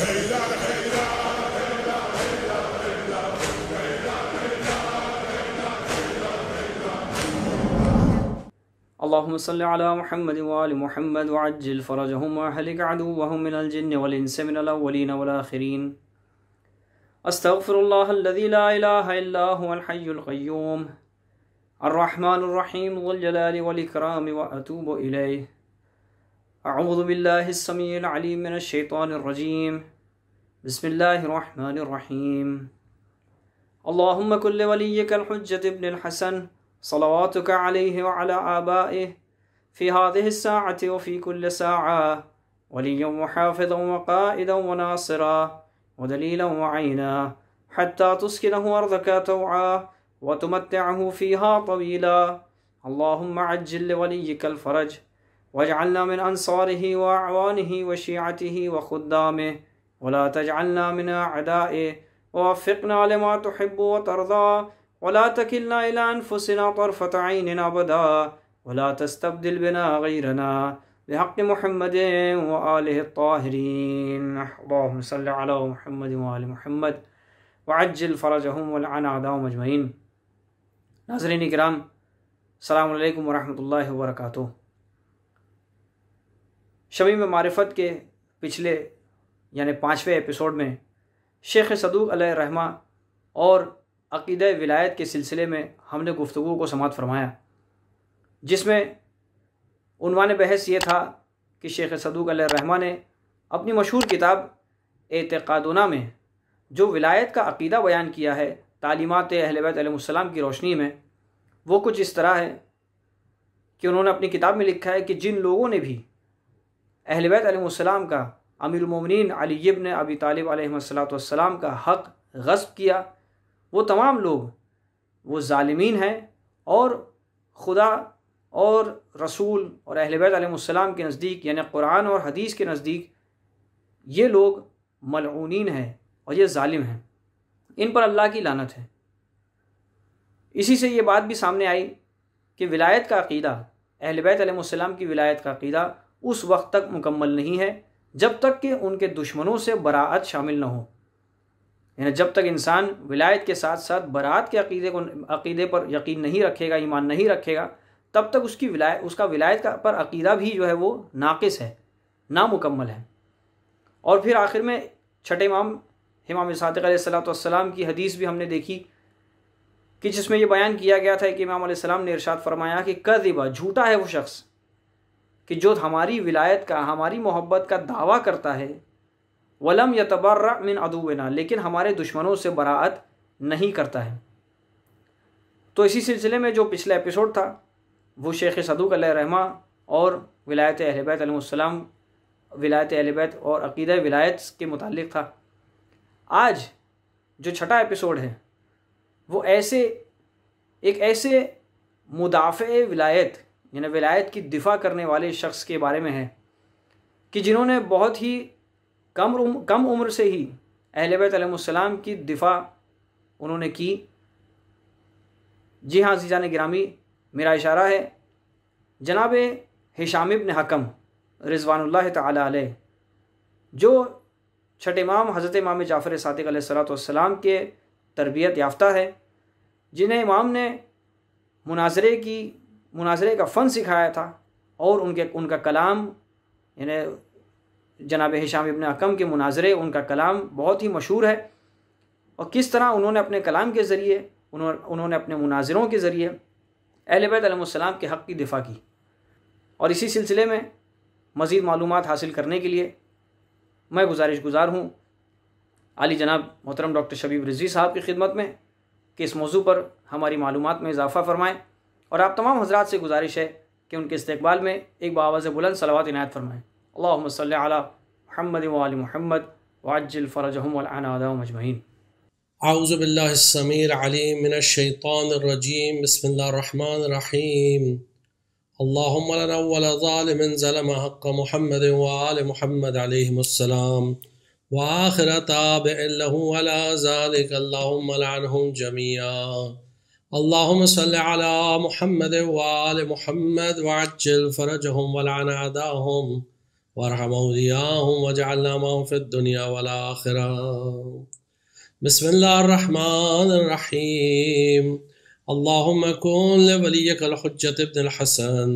اللهم صل على محمد وآل محمد وعجل فرجهم وأهلك عدوهم من الجن والإنس من الأولين والآخرين. أستغفر الله الذي لا إله إلا هو الحي القيوم الرحمن الرحيم ذو الجلال والإكرام وأتوب إليه. أعوذ بالله السميع العليم من الشيطان الرجيم. بسم الله الرحمن الرحيم. اللهم كن لوليك الحجة ابن الحسن صلواتك عليه وعلى آبائه في هذه الساعة وفي كل ساعة وليا وحافظا وقائدا وناصرا ودليلا وعينا حتى تسكنه أرضك طوعا وتمتعه فيها طويلا. اللهم عجل لوليك الفرج واجعلنا من أنصاره وأعوانه وشيعته وخدامه ولا تجعلنا من أعدائه ووفقنا لما تحب وترضى ولا تكلنا إلى أنفسنا طرفة عين أبدا ولا تستبدل بنا غيرنا بحق محمد وآله الطاهرين. اللهم صل على محمد وآل محمد وعجل فرجهم والعن أعداءهم أجمعين. ناظرین کرام، السلام علیکم ورحمۃ اللہ وبرکاتہ. شمیم معرفت کے پچھلے یعنی 5ویں ایپیسوڈ میں شیخ صدوق علیہ الرحمہ اور عقیدہ ولایت کے سلسلے میں ہم نے گفتگو کو سماعت فرمایا، جس میں عنوان بحث یہ تھا کہ شیخ صدوق علیہ الرحمہ نے اپنی مشہور کتاب اعتقادنا میں جو ولایت کا عقیدہ بیان کیا ہے تعلیمات اہل بیت علیہ السلام کی روشنی میں، وہ کچھ اس طرح ہے کہ انہوں نے اپنی کتاب میں لکھا ہے کہ جن لوگوں نے بھی اہل بیت علیہ السلام کا، امیر المومنین علی ابن ابی طالب علیہ السلام کا حق غصب کیا، وہ تمام لوگ وہ ظالمین ہیں، اور خدا اور رسول اور اہل بیت علیہ السلام کے نزدیک یعنی قرآن اور حدیث کے نزدیک یہ لوگ ملعونین ہیں اور یہ ظالم ہیں، ان پر اللہ کی لعنت ہے. اسی سے یہ بات بھی سامنے آئی کہ ولایت کا عقیدہ، اہل بیت علیہ السلام کی ولایت کا عقیدہ اس وقت تک مکمل نہیں ہے جب تک کہ ان کے دشمنوں سے براءت شامل نہ ہو. یعنی جب تک انسان ولایت کے ساتھ ساتھ براءت کے عقیدے پر یقین نہیں رکھے گا، ایمان نہیں رکھے گا، تب تک اس کا ولایت پر عقیدہ بھی جو ہے وہ ناقص ہے، نامکمل ہے. اور پھر آخر میں چھٹے امام صادق علیہ السلام کی حدیث بھی ہم نے دیکھی کہ جس میں یہ بیان کیا گیا تھا کہ امام علیہ السلام نے ارشاد فرمایا کہ کذبا، جھوٹا ہے وہ شخص کہ جو ہماری ولایت کا، ہماری محبت کا دعویٰ کرتا ہے، ولم یتبرأ من عدونا، لیکن ہمارے دشمنوں سے براءت نہیں کرتا ہے. تو اسی سلسلے میں جو پچھلا ایپیسوڈ تھا وہ شیخ صدوق علیہ الرحمہ اور ولایت اہل بیت علیہ السلام، ولایت اہل بیت اور عقیدہ ولایت کے متعلق تھا. آج جو چھٹا ایپیسوڈ ہے وہ ایک ایسے مدافع ولایت یعنی ولایت کی دفاع کرنے والے شخص کے بارے میں ہے کہ جنہوں نے بہت ہی کم عمر سے ہی اہل بیت علیہ السلام کی دفاع انہوں نے کی. جی ہاں عزیزان گرامی، میرا اشارہ ہے جناب ہشام ابن حکم رضوان اللہ تعالی علیہ، جو چھٹے امام حضرت امام جعفر صادق علیہ السلام کے تربیت یافتہ ہے، جنہیں امام نے مناظرے کا فن سکھایا تھا، اور ان کا کلام یعنی جناب ہشام ابن حکم کے مناظرے، ان کا کلام بہت ہی مشہور ہے. اور کس طرح انہوں نے اپنے کلام کے ذریعے، انہوں نے اپنے مناظروں کے ذریعے اہل بیت علیہ السلام کے حق کی دفاع کی. اور اسی سلسلے میں مزید معلومات حاصل کرنے کے لیے میں گزارش گزار ہوں عالی جناب محترم ڈاکٹر شبیب رضوی صاحب کی خدمت میں کہ اس موضوع پر ہماری معلومات میں اضافہ فرمائیں، اور آپ تمام حضرات سے گزارش ہے کہ ان کے استقبال میں ایک بآواز بلند صلوات عنایت فرمائیں. اللہم صلی علی محمد وآل محمد وعجل فرجهم والعن اعداءهم اجمعین. اعوذ باللہ السمیع العلیم من الشیطان الرجیم. بسم اللہ الرحمن الرحیم. اللہم لنا ولا ظالم ظلم حق محمد وآل محمد علیہم السلام وآخر تابع له ولا ذلك اللہم لعنهم جميعا. اللہم صل علی محمد وآل محمد وعجل فرجهم ولعن اعداءهم وارحم أولياءهم واجعلنا معهم في الدنيا والآخرة. بسم الله الرحمن الرحيم. اللهم كن لوليك الحجة ابن الحسن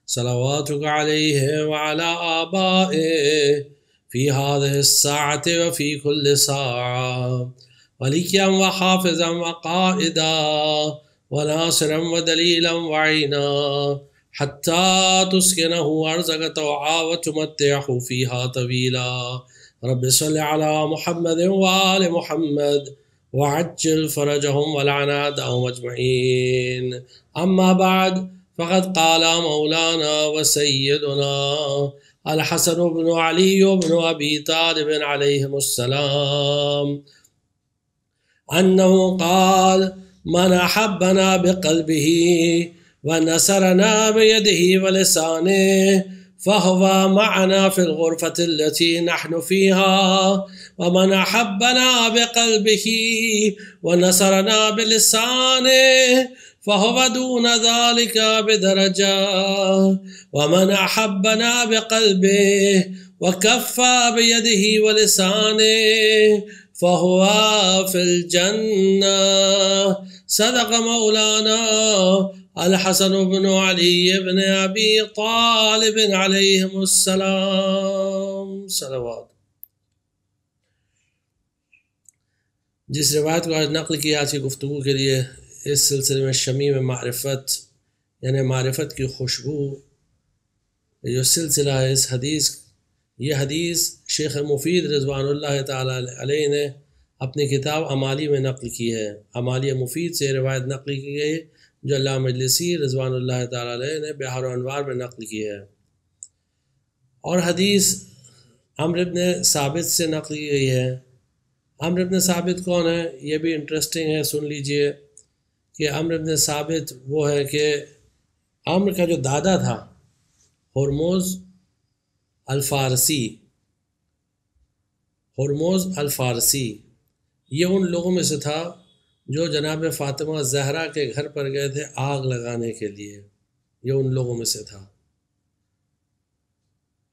صلواتك عليه وعلى آبائه في هذه الساعة وفي كل ساعة وليا وحافظا وقائدا وناصرا ودليلا وعينا حتى تسكنه أرزك طوعا وتمتعه فيها طويلا. رب صل على محمد وآل محمد وعجل فرجهم ولعن أعداءهم أجمعين. أما بعد، فقد قال مولانا وسيدنا الحسن بن علي بن أبي طالب عليهم السلام أنه قال: من أحبنا بقلبه ونصرنا بيده ولسانه فهو معنا في الغرفة التي نحن فيها، ومن أحبنا بقلبه ونصرنا بلسانه فهو دون ذلك بدرجة، ومن أحبنا بقلبه وكفى بيده ولسانه فهو في الجنة. صدق مولانا الحسن بن علي بن أبي طالب عليهم السلام صلوات. جس روایت کو آج نقل کیا آج کی گفتگو کے لیے، اس سلسلے میں شمیم معرفت یعنی معرفت کی خوشبو جو سلسلہ ہے، اس حدیث یہ حدیث شیخ مفید رضوان اللہ تعالی علیہ نے اپنی کتاب امالی میں نقل کی ہے۔ امالی مفید سے روایت نقل کی گئی جو علامہ مجلسی رضوان اللہ تعالی علیہ نے بحار و انوار میں نقل کی ہے، اور حدیث عمرو بن ثابت سے نقل کی گئی ہے۔ عمرو بن ثابت کون ہے؟ یہ بھی انٹرسٹنگ ہے، سن لیجئے کہ عمرو بن ثابت وہ ہے کہ عمرو کا جو دادا تھا ہرمز الفارسی، یہ ان لوگوں میں سے تھا جو جناب فاطمہ زہرا کے گھر پر گئے تھے آگ لگانے کے لیے، یہ ان لوگوں میں سے تھا،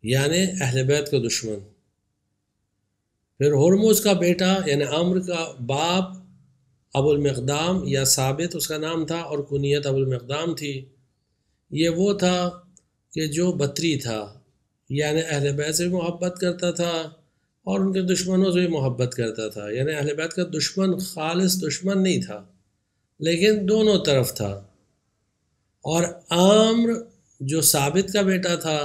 یعنی اہل بیت کا دشمن۔ پھر ہرمز کا بیٹا یعنی عمرو کا باپ ابو المقدام یا ثابت اس کا نام تھا، اور کنیت ابو المقدام تھی۔ یہ وہ تھا کہ جو بطری تھا، یعنی اہل بیت سے بھی محبت کرتا تھا اور ان کے دشمنوں سے بھی محبت کرتا تھا، یعنی اہل بیت کا دشمن خالص دشمن نہیں تھا لیکن دونوں طرف تھا۔ اور عمرو جو ثابت کا بیٹا تھا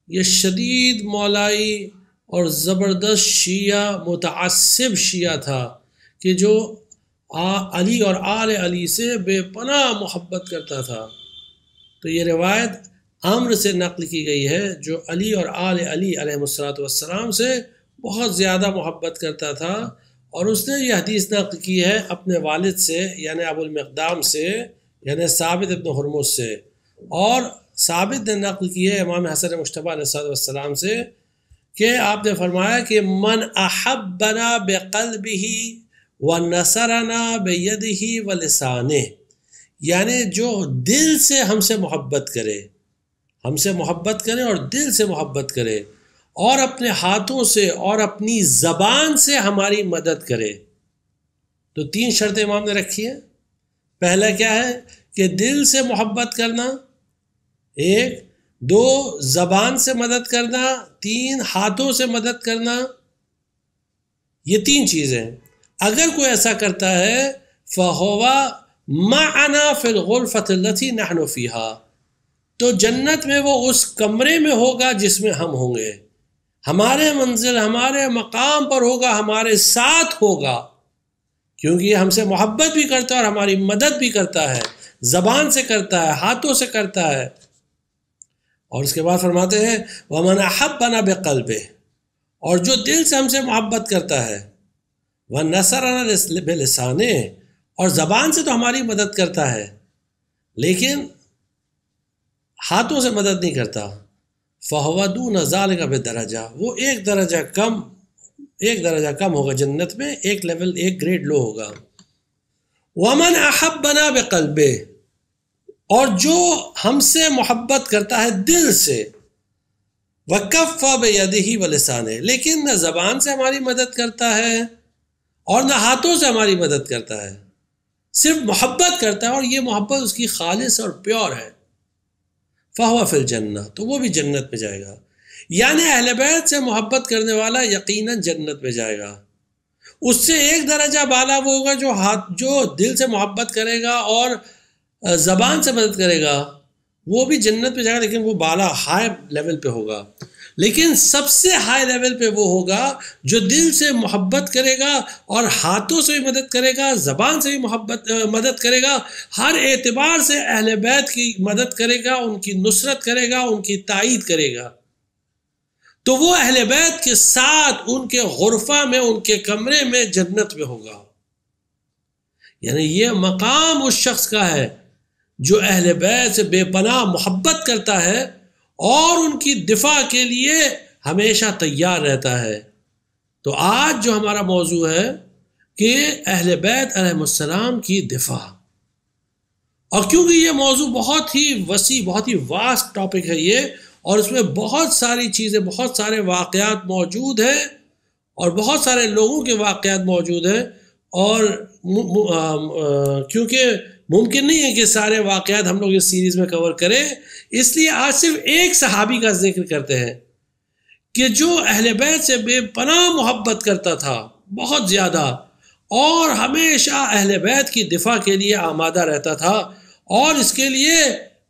یہ شدید مولائی اور زبردست شیعہ، متعصب شیعہ تھا کہ جو علی اور آل علی سے بے پناہ محبت کرتا تھا۔ تو یہ روایت عمرو سے نقل کی گئی ہے جو علی اور آل علی علیہ السلام سے بہت زیادہ محبت کرتا تھا، اور اس نے یہ حدیث نقل کی ہے اپنے والد سے یعنی ابو المقدام سے، یعنی ثابت ابن ہرمز سے، اور ثابت نے نقل کی ہے امام حسن مجتبی علیہ السلام سے کہ آپ نے فرمایا کہ من احبنا بقلبہ ونصرنا بیدہ ولسانہ، یعنی جو دل سے ہم سے محبت کرے، ہم سے محبت کرے اور دل سے محبت کرے، اور اپنے ہاتھوں سے اور اپنی زبان سے ہماری مدد کرے۔ تو 3 شرطیں امام نے رکھی ہیں۔ پہلا کیا ہے کہ دل سے محبت کرنا، 1، 2 زبان سے مدد کرنا، 3 ہاتھوں سے مدد کرنا۔ یہ 3 چیزیں اگر کوئی ایسا کرتا ہے فَهُوَ مَعَنَا فِي الْغُرْفَةِ الَّتِي نَحْنُ فِيهَا، تو جنت میں وہ اس کمرے میں ہوگا جس میں ہم ہوں گے، ہمارے منزل ہمارے مقام پر ہوگا، ہمارے ساتھ ہوگا، کیونکہ یہ ہم سے محبت بھی کرتا ہے اور ہماری مدد بھی کرتا ہے، زبان سے کرتا ہے، ہاتھوں سے کرتا ہے۔ اور اس کے بعد فرماتے ہیں وَمَنْ أَحَبَّنَا بِقَلْبِهِ، اور جو دل سے ہم سے محبت کرتا ہے، وَنَصَرَنَا بِلِسَانِهِ، اور زبان سے تو ہماری مدد کرتا ہے لیکن ہاتھوں سے مدد نہیں کرتا، فَهُوَ دُونَ ذَلِكَ بِدَرَجَةٍ، وہ ایک درجہ کم ہوگا جنت میں، ایک لیول، ایک گریڈ لو ہوگا۔ وَمَنْ أَحَبَّنَا بِقَلْبِهِ، اور جو ہم سے محبت کرتا ہے دل سے، وَكَفَّ بِيَدِهِ وَلِسَانِهِ، لیکن نہ زبان سے ہماری مدد کرتا ہے اور نہ ہاتھوں سے ہماری مدد کرتا ہے، صرف محبت کرتا ہے، اور یہ محبت اس کی خالص اور پیور ہے۔ فَهُوَ فِي الْجَنَّةِ، تو وہ بھی جنت میں جائے گا، یعنی اہل بیت سے محبت کرنے والا یقیناً جنت میں جائے گا۔ اس سے ایک درجہ بالا وہ ہوگا جو دل سے محبت کرے گا اور زبان سے مدد کرے گا، وہ بھی جنت میں جائے گا، لیکن وہ بالا ہائی لیول پہ ہوگا۔ لیکن سب سے ہائی لیول پہ وہ ہوگا جو دل سے محبت کرے گا اور ہاتھوں سے بھی مدد کرے گا، زبان سے بھی مدد کرے گا، ہر اعتبار سے اہل بیت کی مدد کرے گا، ان کی نصرت کرے گا، ان کی تائید کرے گا، تو وہ اہل بیت کے ساتھ ان کے غرفہ میں، ان کے کمرے میں جنت میں ہوگا۔ یعنی یہ مقام اس شخص کا ہے جو اہل بیت سے بے پناہ محبت کرتا ہے اور ان کی دفاع کے لیے ہمیشہ تیار رہتا ہے۔ تو آج جو ہمارا موضوع ہے کہ اہل بیت علیہ السلام کی دفاع، اور کیونکہ یہ موضوع بہت ہی وسیع، بہت ہی واسٹ ٹاپک ہے یہ، اور اس میں بہت ساری چیزیں، بہت سارے واقعات موجود ہیں اور بہت سارے لوگوں کے واقعات موجود ہیں، اور کیونکہ ممکن نہیں ہے کہ سارے واقعات ہم لوگ اس سیریز میں کور کریں، اس لیے آج صرف ایک صحابی کا ذکر کرتے ہیں کہ جو اہل بیت سے بے پناہ محبت کرتا تھا، بہت زیادہ، اور ہمیشہ اہل بیت کی دفاع کے لیے آمادہ رہتا تھا اور اس کے لیے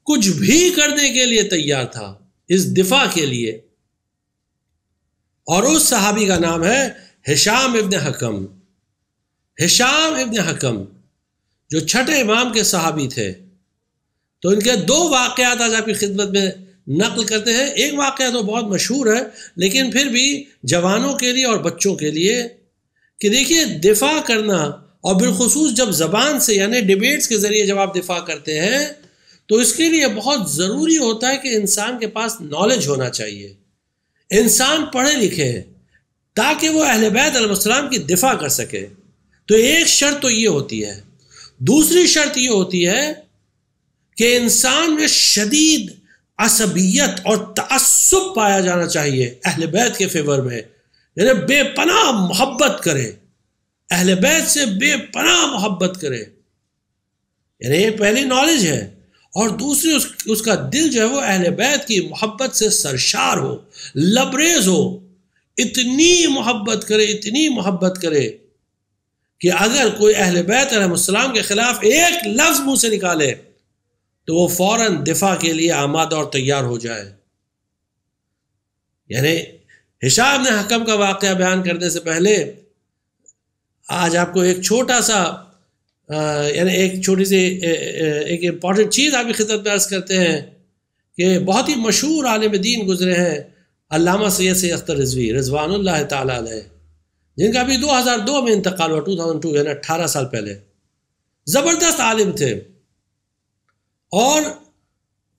کچھ بھی کرنے کے لیے تیار تھا، اس دفاع کے لیے۔ اور اس صحابی کا نام ہے ہشام ابن حکم۔ ہشام ابن حکم جو چھٹے امام کے صحابی تھے، تو ان کے دو واقعات آج آپ کی خدمت میں نقل کرتے ہیں۔ ایک واقعہ تو بہت مشہور ہے، لیکن پھر بھی جوانوں کے لیے اور بچوں کے لیے، کہ دیکھیے دفاع کرنا، اور بالخصوص جب زبان سے یعنی ڈیبیٹس کے ذریعے جب آپ دفاع کرتے ہیں تو اس کے لیے بہت ضروری ہوتا ہے کہ انسان کے پاس نالج ہونا چاہیے، انسان پڑھے لکھے، تاکہ وہ اہل بیت علیہ السلام کی دفاع کر سکے۔ تو ایک شرط تو یہ ہوتی ہے۔ دوسری شرط یہ ہوتی ہے کہ انسان میں شدید عصبیت اور تعصب پایا جانا چاہیے اہل بیت کے فیور میں، یعنی بے پناہ محبت کرے، اہل بیت سے بے پناہ محبت کرے، یعنی یہ پہلی نالج ہے۔ اور دوسری اس کا دل جو ہے وہ اہل بیت کی محبت سے سرشار ہو، لبریز ہو، اتنی محبت کرے، اتنی محبت کرے کہ اگر کوئی اہل بیت علیہ السلام کے خلاف ایک لفظ منہ سے نکالے تو وہ فوراً دفاع کے لیے آمادہ اور تیار ہو جائے۔ یعنی ہشام نے حکم کا واقعہ بیان کرنے سے پہلے آج آپ کو ایک چھوٹا سا یعنی ایک چھوٹی سی ایک امپورٹنٹ چیز آپ کی خدمت میں عرض کرتے ہیں کہ بہت ہی مشہور عالم دین گزرے ہیں علامہ سید اختر رضوی رضوان اللہ تعالیٰ علیہ، جن کا بھی 2002 میں انتقال ہوا، 2002 یعنی 18 سال پہلے۔ زبردست عالم تھے اور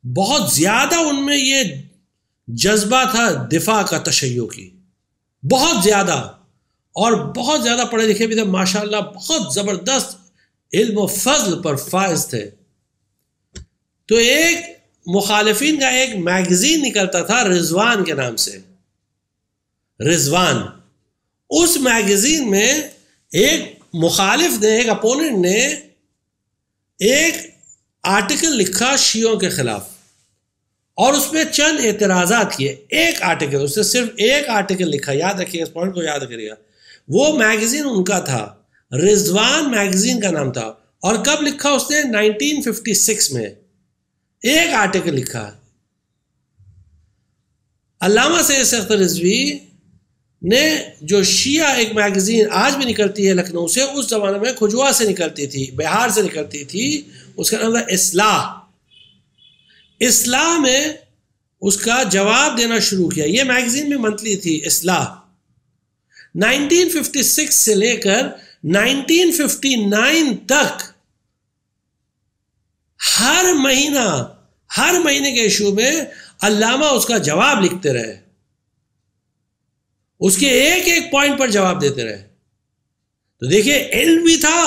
بہت زیادہ ان میں یہ جذبہ تھا دفاع کا، تشیع کی، بہت زیادہ، اور بہت زیادہ پڑھے لکھے بھی تھے ماشاءاللہ، بہت زبردست علم و فضل پر فائز تھے۔ تو ایک مخالفین کا ایک میگزین نکلتا تھا رضوان کے نام سے، رضوان۔ اس میگزین میں ایک مخالف نے، ایک اپوننٹ نے ایک آرٹیکل لکھا شیعوں کے خلاف، اور اس میں چند اعتراضات کیے۔ ایک آرٹیکل، اس نے صرف ایک آرٹیکل لکھا، یاد رکھیے اس پوائنٹ کو یاد کریے گا۔ وہ میگزین ان کا تھا، رضوان میگزین کا نام تھا، اور کب لکھا اس نے؟ 1956 میں ایک آرٹیکل لکھا۔ علامہ سید اختر رضوی نے جو شیعہ ایک میگزین آج بھی نکلتی ہے لکھنؤ سے، اس زمانے میں کھجوا سے نکلتی تھی، بہار سے نکلتی تھی، اس کا نام تھا اصلاح۔ اصلاح میں اس کا جواب دینا شروع کیا۔ یہ میگزین میں منتھلی تھی اصلاح۔ 1956 سے لے کر 1959 تک ہر مہینے کے ایشو میں علامہ اس کا جواب لکھتے رہے، اس کے ایک ایک پوائنٹ پر جواب دیتے رہے۔ تو دیکھیے علم بھی تھا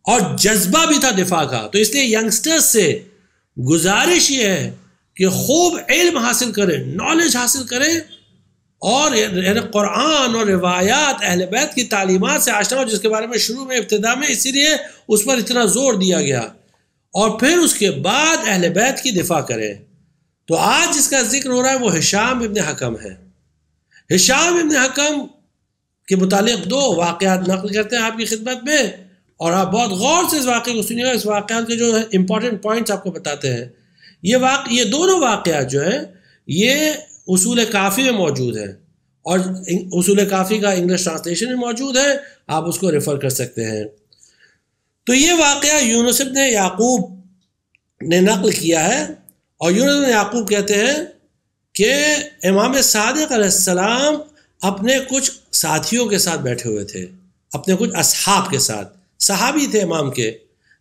اور جذبہ بھی تھا دفاع کا۔ تو اس لیے ینگسٹرز سے گزارش یہ ہے کہ خوب علم حاصل کریں، نالج حاصل کریں، اور یعنی قرآن اور روایات اہل بیت کی تعلیمات سے آشنا ہو، جس کے بارے میں شروع میں ابتدا میں اسی لیے اس پر اتنا زور دیا گیا، اور پھر اس کے بعد اہل بیت کی دفاع کریں۔ تو آج جس کا ذکر ہو رہا ہے وہ ہشام ابن حکم ہے۔ ہشام ابن حکم کے متعلق 2 واقعات نقل کرتے ہیں آپ کی خدمت میں، اور آپ بہت غور سے اس واقعے کو سنیے گا۔ اس واقعات کے جو امپورٹنٹ پوائنٹس آپ کو بتاتے ہیں۔ یہ دونوں واقعات جو ہیں یہ اصول کافی میں موجود ہیں، اور اصول کافی کا انگلش ٹرانسلیشن میں موجود ہے، آپ اس کو ریفر کر سکتے ہیں۔ تو یہ واقعہ یونس بن یعقوب نے نقل کیا ہے، اور یونس بن یعقوب کہتے ہیں کہ امام صادق علیہ السلام اپنے کچھ ساتھیوں کے ساتھ بیٹھے ہوئے تھے، اپنے کچھ اصحاب کے ساتھ، صحابی تھے امام کے،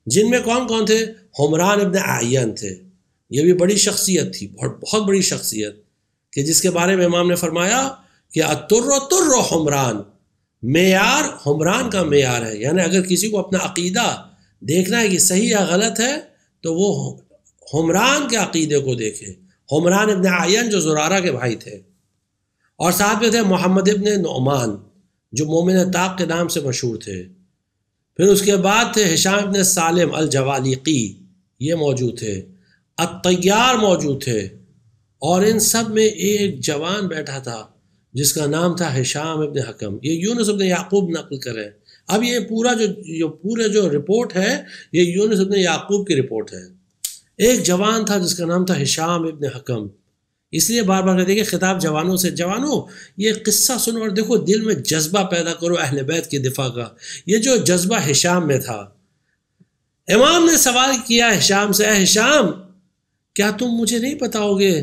جن میں کون کون تھے؟ حمران ابن اعین تھے۔ یہ بھی بڑی شخصیت تھی، بہت بڑی شخصیت، کہ جس کے بارے میں امام نے فرمایا کہ التر حمران، معیار حمران کا معیار ہے، یعنی اگر کسی کو اپنا عقیدہ دیکھنا ہے کہ صحیح یا غلط ہے تو وہ حمران کے عقیدے کو دیکھے۔ حمران ابن اعین جو زرارہ کے بھائی تھے، اور ساتھ میں تھے محمد ابن نعمان جو مومن طاق کے نام سے مشہور تھے۔ پھر اس کے بعد تھے ہشام ابن سالم الجوالیقی، یہ موجود تھے، الطیار موجود تھے، اور ان سب میں ایک جوان بیٹھا تھا جس کا نام تھا ہشام ابن حکم۔ یہ یونس ابن یعقوب نقل کریں۔ اب یہ پورا جو رپورٹ ہے یہ یونس ابن یعقوب کی رپورٹ ہے۔ ایک جوان تھا جس کا نام تھا ہشام ابن حکم۔ اس لیے بار بار کہتے ہیں کہ خطاب جوانوں سے، جوانوں یہ قصہ سنو اور دیکھو، دل میں جذبہ پیدا کرو اہل بیت کی دفاع کا۔ یہ جو جذبہ ہشام میں تھا، امام نے سوال کیا ہشام سے، اے ہشام کیا تم مجھے نہیں بتاؤ گے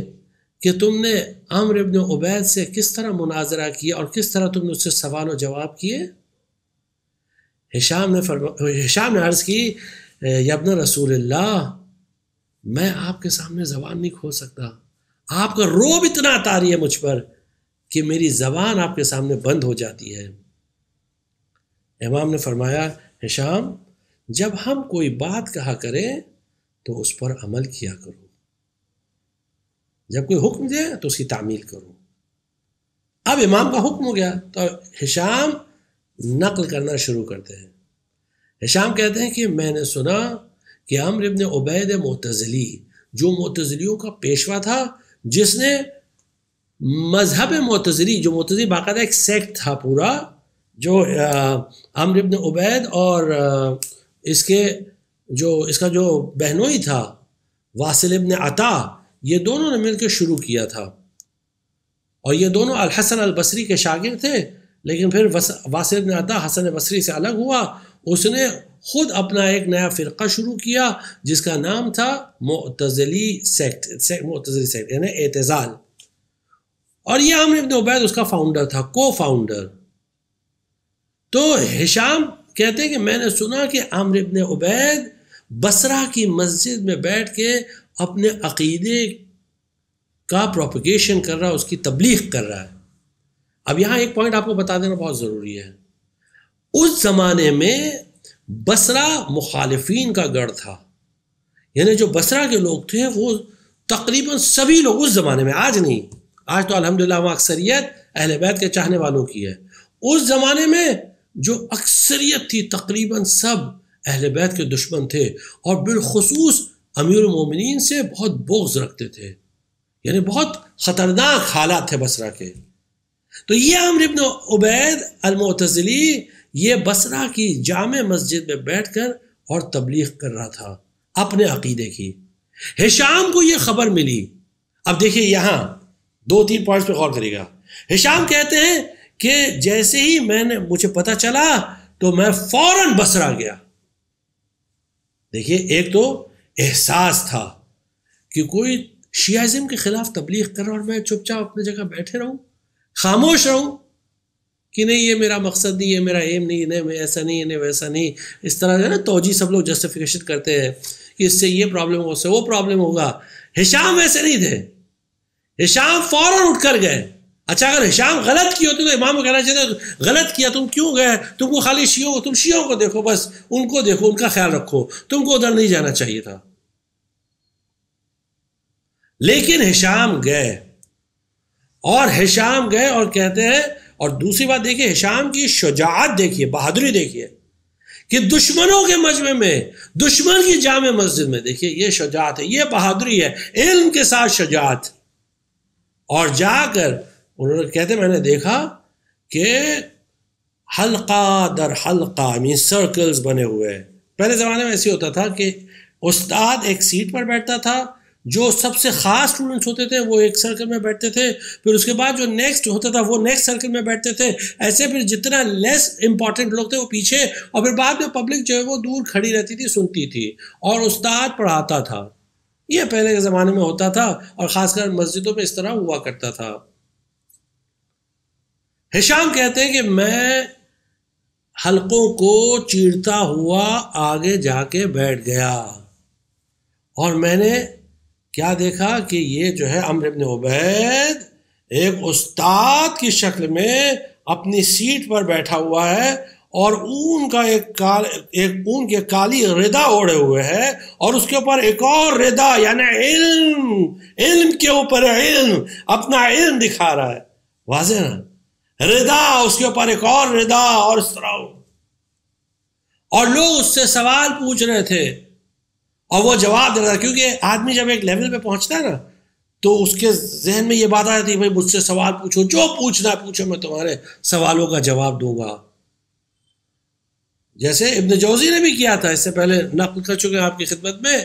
کہ تم نے عمرو ابن عبید سے کس طرح مناظرہ کیا اور کس طرح تم نے اس سے سوال و جواب کیے؟ ہشام نے عرض کی، یا ابن رسول اللہ، میں آپ کے سامنے زبان نہیں کھول سکتا، آپ کا روب اتنا طاری ہے مجھ پر کہ میری زبان آپ کے سامنے بند ہو جاتی ہے۔ امام نے فرمایا، ہشام جب ہم کوئی بات کہا کریں تو اس پر عمل کیا کرو، جب کوئی حکم دے تو اس کی تعمیل کرو۔ اب امام کا حکم ہو گیا تو ہشام نقل کرنا شروع کرتے ہیں۔ ہشام کہتے ہیں کہ میں نے سنا کہ عمرو ابن عبید معتزلی، جو معتزلیوں کا پیشوا تھا، جس نے مذہب معتزلی، جو معتزلی باقاعدہ ایک سیکٹ تھا پورا، جو عمرو ابن عبید اور اس کا جو بہنوئی تھا واصل ابن عطا، یہ دونوں نے مل کے شروع کیا تھا، اور یہ دونوں الحسن البصری کے شاگرد تھے، لیکن پھر واصل ابن عطا حسن بصری سے الگ ہوا، اس نے خود اپنا ایک نیا فرقہ شروع کیا جس کا نام تھا معتزلی سیکٹ یعنی اعتزال، اور یہ عمرو ابن عبید اس کا فاؤنڈر تھا، کو فاؤنڈر۔ تو ہشام کہتے ہیں کہ میں نے سنا کہ عمرو ابن عبید بصرہ کی مسجد میں بیٹھ کے اپنے عقیدے کا پروپیگیشن کر رہا ہے، اس کی تبلیغ کر رہا ہے۔ اب یہاں ایک پوائنٹ آپ کو بتا دینا بہت ضروری ہے، اس زمانے میں بصرہ مخالفین کا گڑھ تھا، یعنی جو بصرہ کے لوگ تھے وہ تقریباً سبھی لوگ اس زمانے میں، آج نہیں، آج تو الحمدللہ وہاں اکثریت اہل بیت کے چاہنے والوں کی ہے، اس زمانے میں جو اکثریت تھی تقریباً سب اہل بیت کے دشمن تھے، اور بالخصوص امیر المومنین سے بہت بغض رکھتے تھے، یعنی بہت خطرناک حالات تھے بصرہ کے۔ تو یہ عمرو ابن عبید المعتزلی یہ بصرہ کی جامع مسجد میں بیٹھ کر اور تبلیغ کر رہا تھا اپنے عقیدے کی۔ ہشام کو یہ خبر ملی۔ اب دیکھیے یہاں 2-3 پوائنٹس پہ غور کرے گا۔ ہشام کہتے ہیں کہ جیسے ہی مجھے پتا چلا تو میں فوراً بصرہ گیا۔ دیکھیے ایک تو احساس تھا کہ کوئی شیعہ کے خلاف تبلیغ کر رہا اور میں چپ چاپ اپنی جگہ بیٹھے رہوں، خاموش رہوں کہ نہیں یہ میرا مقصد نہیں، یہ میرا ایم نہیں، نہیں میں ایسا نہیں، نہیں ویسا نہیں، اس طرح جو ہے نا توجیہ سب لوگ جسٹیفیکیشن کرتے ہیں کہ اس سے یہ پرابلم ہوگا، اس سے وہ پرابلم ہوگا۔ ہشام ویسے نہیں تھے، ہشام فوراً اٹھ کر گئے۔ اچھا اگر ہشام غلط کی ہوتی تو امام کو کہنا چاہیے غلط کیا، تم کیوں گئے؟ تم کو خالی تم شیعوں کو دیکھو، بس ان کو دیکھو، ان کا خیال رکھو، تم کو ادھر نہیں جانا چاہیے تھا۔ لیکن ہشام گئے اور کہتے ہیں، اور دوسری بات دیکھیے ہشام کی شجاعت دیکھیے، بہادری دیکھیے کہ دشمنوں کے مجمع میں، دشمن کی جامع مسجد میں، دیکھیے یہ شجاعت ہے، یہ بہادری ہے، علم کے ساتھ شجاعت. اور جا کر انہوں نے کہتے میں نے دیکھا کہ حلقہ در حلقہ سرکلز بنے ہوئے ہیں. پہلے زمانے میں ایسے ہوتا تھا کہ استاد ایک سیٹ پر بیٹھتا تھا، جو سب سے خاص اسٹوڈنٹس ہوتے تھے وہ ایک سرکل میں بیٹھتے تھے، پھر اس کے بعد جو نیکسٹ ہوتا تھا وہ نیکسٹ سرکل میں بیٹھتے تھے، ایسے پھر جتنا لیس امپورٹنٹ لوگ تھے وہ پیچھے، اور پھر بعد میں پبلک جو ہے وہ دور کھڑی رہتی تھی، سنتی تھی، اور استاد پڑھاتا تھا. یہ پہلے کے زمانے میں ہوتا تھا، اور خاص کر مسجدوں میں اس طرح ہوا کرتا تھا. ہشام کہتے ہیں کہ میں حلقوں کو چیرتا ہوا آگے جا کے بیٹھ گیا، اور میں نے کیا دیکھا کہ یہ جو ہے عمرو بن عبید ایک استاد کی شکل میں اپنی سیٹ پر بیٹھا ہوا ہے، اور اون کا ایک اون کے کالی ردا اوڑے ہوئے ہے، اور اس کے اوپر ایک اور ردا، یعنی علم کے اوپر علم، اپنا علم دکھا رہا ہے. واضح نا، ردا، اس کے اوپر ایک اور ردا، اور اس طرح. اور لوگ اس سے سوال پوچھ رہے تھے اور وہ جواب دے رہا تھا، کیونکہ آدمی جب ایک لیول پہ پہنچتا ہے نا تو اس کے ذہن میں یہ بات آ جاتی ہے، بھائی مجھ سے سوال پوچھو، جو پوچھنا ہے پوچھو، میں تمہارے سوالوں کا جواب دوں گا. جیسے ابن جوزی نے بھی کیا تھا، اس سے پہلے نقل کر چکے آپ کی خدمت میں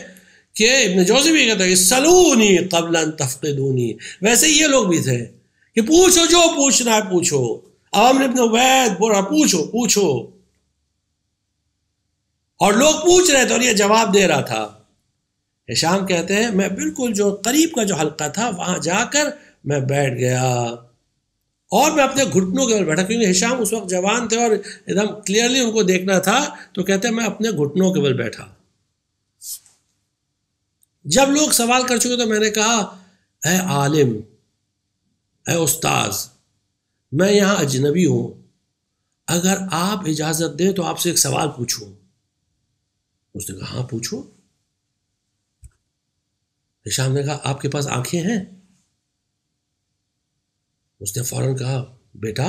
کہ ابن جوزی بھی کہتا ہے کہ سلونی قبل ان تفقدونی. ویسے یہ لوگ بھی تھے کہ پوچھو، جو پوچھنا ہے پوچھو. عمرو بن عبید بول رہا پوچھو، اور لوگ پوچھ رہے تھے اور یہ جواب دے رہا تھا. ہشام کہتے ہیں میں بالکل جو قریب کا جو حلقہ تھا وہاں جا کر میں بیٹھ گیا، اور میں اپنے گھٹنوں کے بل بیٹھا، کیونکہ ہشام اس وقت جوان تھے اور ایک دم کلیئرلی ان کو دیکھنا تھا، تو کہتے ہیں میں اپنے گھٹنوں کے بل بیٹھا. جب لوگ سوال کر چکے تو میں نے کہا اے عالم، اے استاذ، میں یہاں اجنبی ہوں، اگر آپ اجازت دیں تو آپ سے ایک سوال پوچھوں. اس نے کہا ہاں پوچھو. ہشام نے کہا آپ کے پاس آنکھیں ہیں؟ اس نے فوراً کہا بیٹا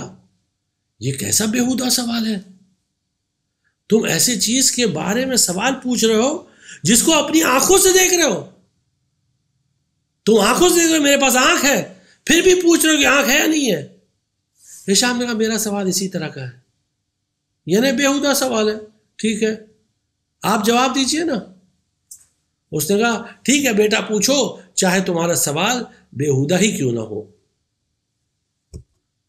یہ کیسا بیہودہ سوال ہے، تم ایسی چیز کے بارے میں سوال پوچھ رہے ہو جس کو اپنی آنکھوں سے دیکھ رہے ہو. تم آنکھوں سے دیکھ رہے ہو، میرے پاس آنکھ ہے، پھر بھی پوچھ رہے ہو کہ آنکھ ہے یا نہیں ہے. ہشام نے کہا میرا سوال اسی طرح کا ہے، یعنی بیہودہ سوال ہے. ٹھیک ہے آپ جواب دیجئے نا. اس نے کہا ٹھیک ہے بیٹا پوچھو، چاہے تمہارا سوال بیہودہ ہی کیوں نہ ہو.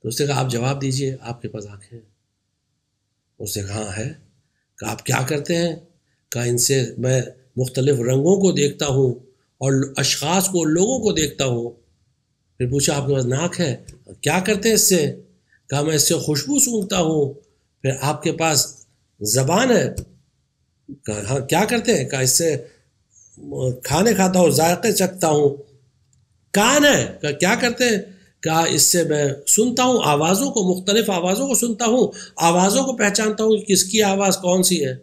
تو اس نے کہا آپ جواب دیجئے، آپ کے پاس آنکھیں ہیں. اس نے کہا ہے. کہا آپ کیا کرتے ہیں؟ کہا ان سے میں مختلف رنگوں کو دیکھتا ہوں اور اشخاص کو، لوگوں کو دیکھتا ہوں. پھر پوچھا آپ کے پاس ناک ہے، کیا کرتے ہیں اس سے؟ کہا میں اس سے خوشبو سونگھتا ہوں. پھر آپ کے پاس زبان ہے؟ کہا ہاں کیا کرتے ہیں؟ کہا اس سے کھانے کھاتا ہوں، ذائقے چکھتا ہوں. کان ہے؟ کہا کیا کرتے ہیں؟ کہا اس سے میں سنتا ہوں آوازوں کو، مختلف آوازوں کو سنتا ہوں، آوازوں کو پہچانتا ہوں کہ کس کی آواز کون سی ہے.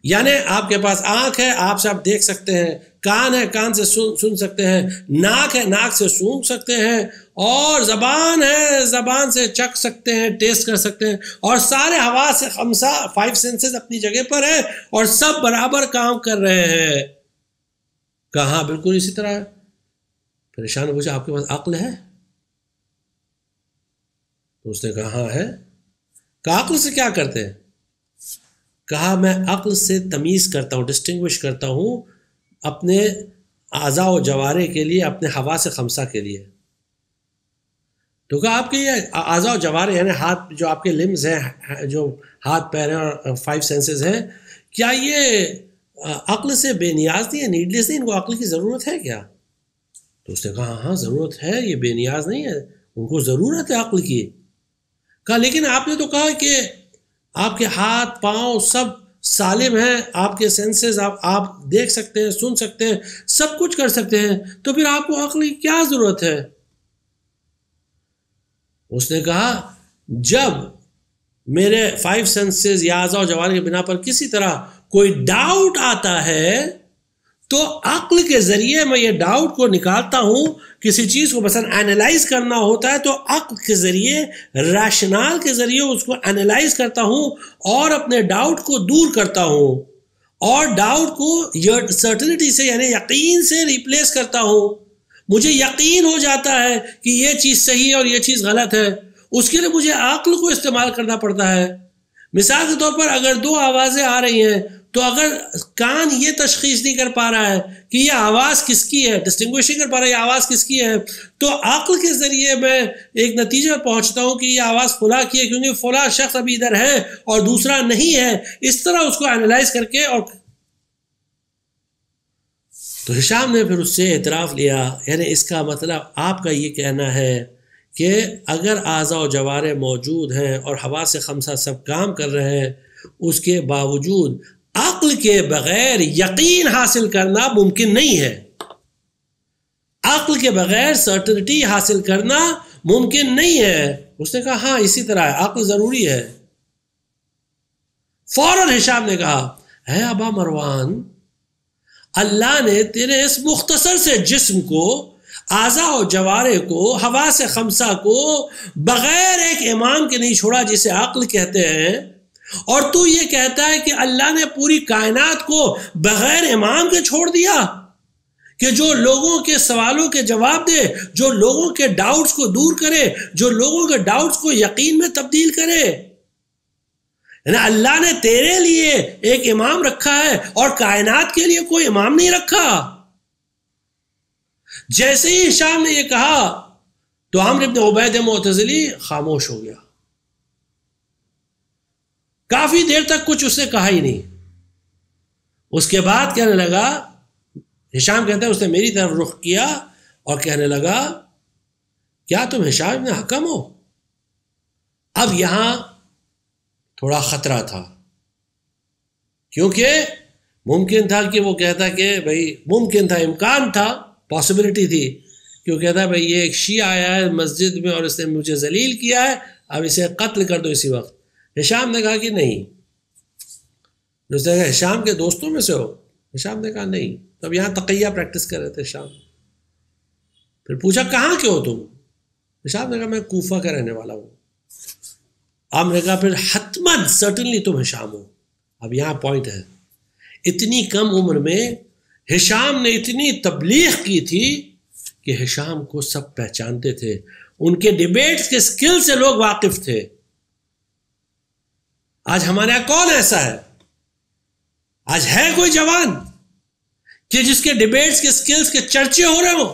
یعنی آپ کے پاس آنکھ ہے، آپ سے آپ دیکھ سکتے ہیں، کان ہے، کان سے سن سکتے ہیں، ناک ہے، ناک سے سونگھ سکتے ہیں، اور زبان ہے، زبان سے چکھ سکتے ہیں، ٹیسٹ کر سکتے ہیں، اور سارے حواس سے خمسہ 5 سینسز اپنی جگہ پر ہے اور سب برابر کام کر رہے ہیں. کہاں بالکل اسی طرح ہے. پریشان نے پوچھا آپ کے پاس عقل ہے؟ تو اس نے کہا ہاں ہے. کہا عقل سے کیا کرتے ہیں؟ کہا میں عقل سے تمیز کرتا ہوں، ڈسٹنگوش کرتا ہوں اپنے اعضاء و جوارح کے لیے، اپنے حواس خمسہ کے لیے. تو کہا آپ کے یہ اعضاء و جوارح یعنی ہاتھ، جو آپ کے لمز ہیں، جو ہاتھ پیر ہیں اور 5 سینسز ہیں، کیا یہ عقل سے بے نیاز نہیں ہے، نیڈلیس نہیں، ان کو عقل کی ضرورت ہے کیا؟ تو اس نے کہا ہاں ضرورت ہے، یہ بے نیاز نہیں ہے، ان کو ضرورت ہے عقل کی. کہا لیکن آپ نے تو کہا کہ آپ کے ہاتھ پاؤں سب سالم ہیں، آپ کے سینسز آپ دیکھ سکتے ہیں، سن سکتے ہیں، سب کچھ کر سکتے ہیں، تو پھر آپ کو عقل کی کیا ضرورت ہے؟ اس نے کہا جب میرے 5 سینسز یا اعضاء و جوارح کی بنا پر کسی طرح کوئی ڈاؤٹ آتا ہے تو عقل کے ذریعے میں یہ ڈاؤٹ کو نکالتا ہوں. کسی چیز کو مثلا اینالائز کرنا ہوتا ہے تو عقل کے ذریعے، ریشنال کے ذریعے اس کو اینالائز کرتا ہوں اور اپنے ڈاؤٹ کو دور کرتا ہوں، اور ڈاؤٹ کو سرٹنٹی سے یعنی یقین سے ریپلیس کرتا ہوں. مجھے یقین ہو جاتا ہے کہ یہ چیز صحیح ہے اور یہ چیز غلط ہے، اس کے لیے مجھے عقل کو استعمال کرنا پڑتا ہے. مثال کے طور پر اگر دو آوازیں آ رہی ہیں تو اگر کان یہ تشخیص نہیں کر پا رہا ہے کہ یہ آواز کس کی ہے، ڈسٹنگوش نہیں کر پا رہا ہے یہ آواز کس کی ہے، تو عقل کے ذریعے میں ایک نتیجہ پر پہنچتا ہوں کہ یہ آواز فلاں کی ہے کیونکہ فلاں شخص ابھی ادھر ہے اور دوسرا نہیں ہے. اس طرح اس کو اینالائز کر کے. اور تو ہشام نے پھر اس سے اعتراف لیا. یعنی اس کا مطلب آپ کا یہ کہنا ہے کہ اگر اعضاء و جوارح موجود ہیں اور حواس خمسہ سب کام کر رہے ہیں، اس کے باوجود عقل کے بغیر یقین حاصل کرنا ممکن نہیں ہے. عقل کے بغیر سرٹنٹی حاصل کرنا ممکن نہیں ہے. اس نے کہا ہاں اسی طرح ہے، عقل ضروری ہے. فوراً ہشام نے کہا ہے ابا مروان، اللہ نے تیرے اس مختصر سے جسم کو، اعضاء و جوارح کو، حواس خمسہ کو بغیر ایک امام کے نہیں چھوڑا جسے عقل کہتے ہیں، اور تو یہ کہتا ہے کہ اللہ نے پوری کائنات کو بغیر امام کے چھوڑ دیا کہ جو لوگوں کے سوالوں کے جواب دے، جو لوگوں کے ڈاؤٹس کو دور کرے، جو لوگوں کے ڈاؤٹس کو یقین میں تبدیل کرے. یعنی اللہ نے تیرے لیے ایک امام رکھا ہے اور کائنات کے لیے کوئی امام نہیں رکھا. جیسے ہی ہشام نے یہ کہا تو عمرو بن عبید معتزلی خاموش ہو گیا. کافی دیر تک کچھ اس نے کہا ہی نہیں. اس کے بعد کہنے لگا، ہشام کہتا ہے اس نے میری طرف رخ کیا اور کہنے لگا کیا تم ہشام بن حکم ہو؟ اب یہاں تھوڑا خطرہ تھا، کیونکہ ممکن تھا کہ وہ کہتا کہ بھئی، ممکن تھا، امکان تھا، پاسبلٹی تھی کہ وہ کہتا بھئی یہ ایک شیعہ آیا ہے مسجد میں اور اس نے مجھے ذلیل کیا ہے، اب اسے قتل کر دو اسی وقت. ہشام نے کہا کہ نہیں. اس نے کہا ہشام کے دوستوں میں سے ہو؟ ہشام نے کہا نہیں. تو اب یہاں تقیہ پریکٹس کر رہے تھے ہشام. پھر پوچھا کہاں کے ہو تم؟ ہشام نے کہا میں کوفہ کا رہنے والا ہوں. آپ نے کہا پھر حتماً سرٹنلی تم ہشام ہو. اب یہاں پوائنٹ ہے، اتنی کم عمر میں ہشام نے اتنی تبلیغ کی تھی کہ ہشام کو سب پہچانتے تھے، ان کے ڈیبیٹس کے سکل سے لوگ واقف تھے. آج ہمارے یہاں کون ایسا ہے؟ آج ہے کوئی جوان کہ جس کے ڈیبیٹس کے سکلز کے چرچے ہو رہے ہوں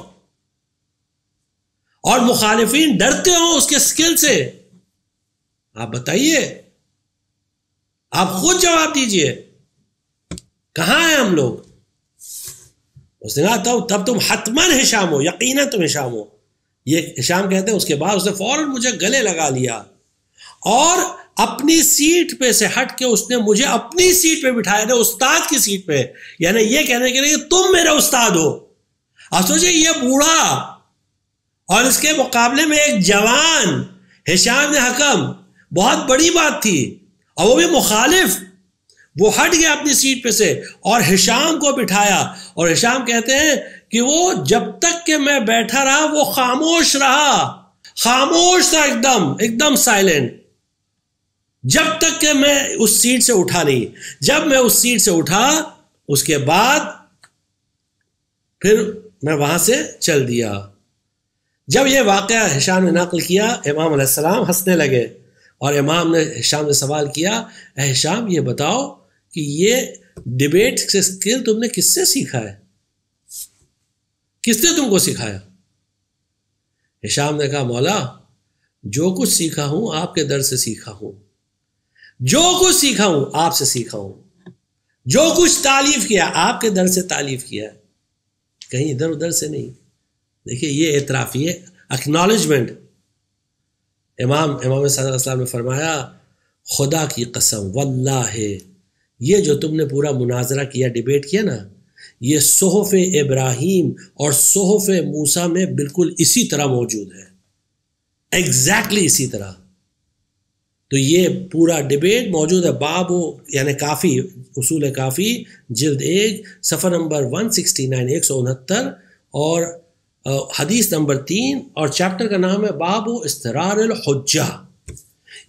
اور مخالفین ڈرتے ہوں اس کے سکل سے؟ آپ بتائیے، آپ خود جواب دیجئے، کہاں ہیں ہم لوگ؟ اس نے کہا تب تم حتماً ہشام ہو، یقیناً تم ہشام ہو. یہ ہشام کہتے ہیں اس کے بعد اس نے فوراً مجھے گلے لگا لیا اور اپنی سیٹ پہ سے ہٹ کے اس نے مجھے اپنی سیٹ پہ بٹھایا تھا، استاد کی سیٹ پہ. یعنی یہ کہنے کے لیے کہ تم میرے استاد ہو. اب سوچے یہ بوڑھا اور اس کے مقابلے میں ایک جوان ہشام بن حکم، بہت بڑی بات تھی. اور وہ بھی مخالف. وہ ہٹ گیا اپنی سیٹ پہ سے اور ہشام کو بٹھایا. اور ہشام کہتے ہیں کہ وہ جب تک کہ میں بیٹھا رہا وہ خاموش رہا، خاموش تھا، ایک دم سائلنٹ، جب تک کہ میں اس سیٹ سے اٹھا نہیں. جب میں اس سیٹ سے اٹھا اس کے بعد پھر میں وہاں سے چل دیا. جب یہ واقعہ ہشام نے نقل کیا، امام علیہ السلام ہنسنے لگے اور امام نے ہشام نے سوال کیا، اے ہشام یہ بتاؤ کہ یہ ڈیبیٹ سے اسکل تم نے کس سے سیکھا ہے؟ کس نے تم کو سکھایا؟ ہشام نے کہا مولا جو کچھ سیکھا ہوں آپ کے در سے سیکھا ہوں، جو کچھ سیکھا ہوں آپ سے سیکھا ہوں، جو کچھ تعلیف کیا آپ کے در سے تعلیف کیا، کہیں ادھر ادھر سے نہیں. دیکھیے یہ اعتراف، یہ اکنالجمنٹ. امام صلی اللہ علیہ وسلم نے فرمایا خدا کی قسم واللہ یہ جو تم نے پورا مناظرہ کیا، ڈیبیٹ کیا نا، یہ صحف ابراہیم اور صحف موسیٰ میں بالکل اسی طرح موجود ہے، ایگزیکٹلی اسی طرح. تو یہ پورا ڈبیٹ موجود ہے باب یعنی کافی، اصول کافی جلد 1 صفحہ نمبر 169 169 اور حدیث نمبر 3، اور چیپٹر کا نام ہے باب استرار الحجہ.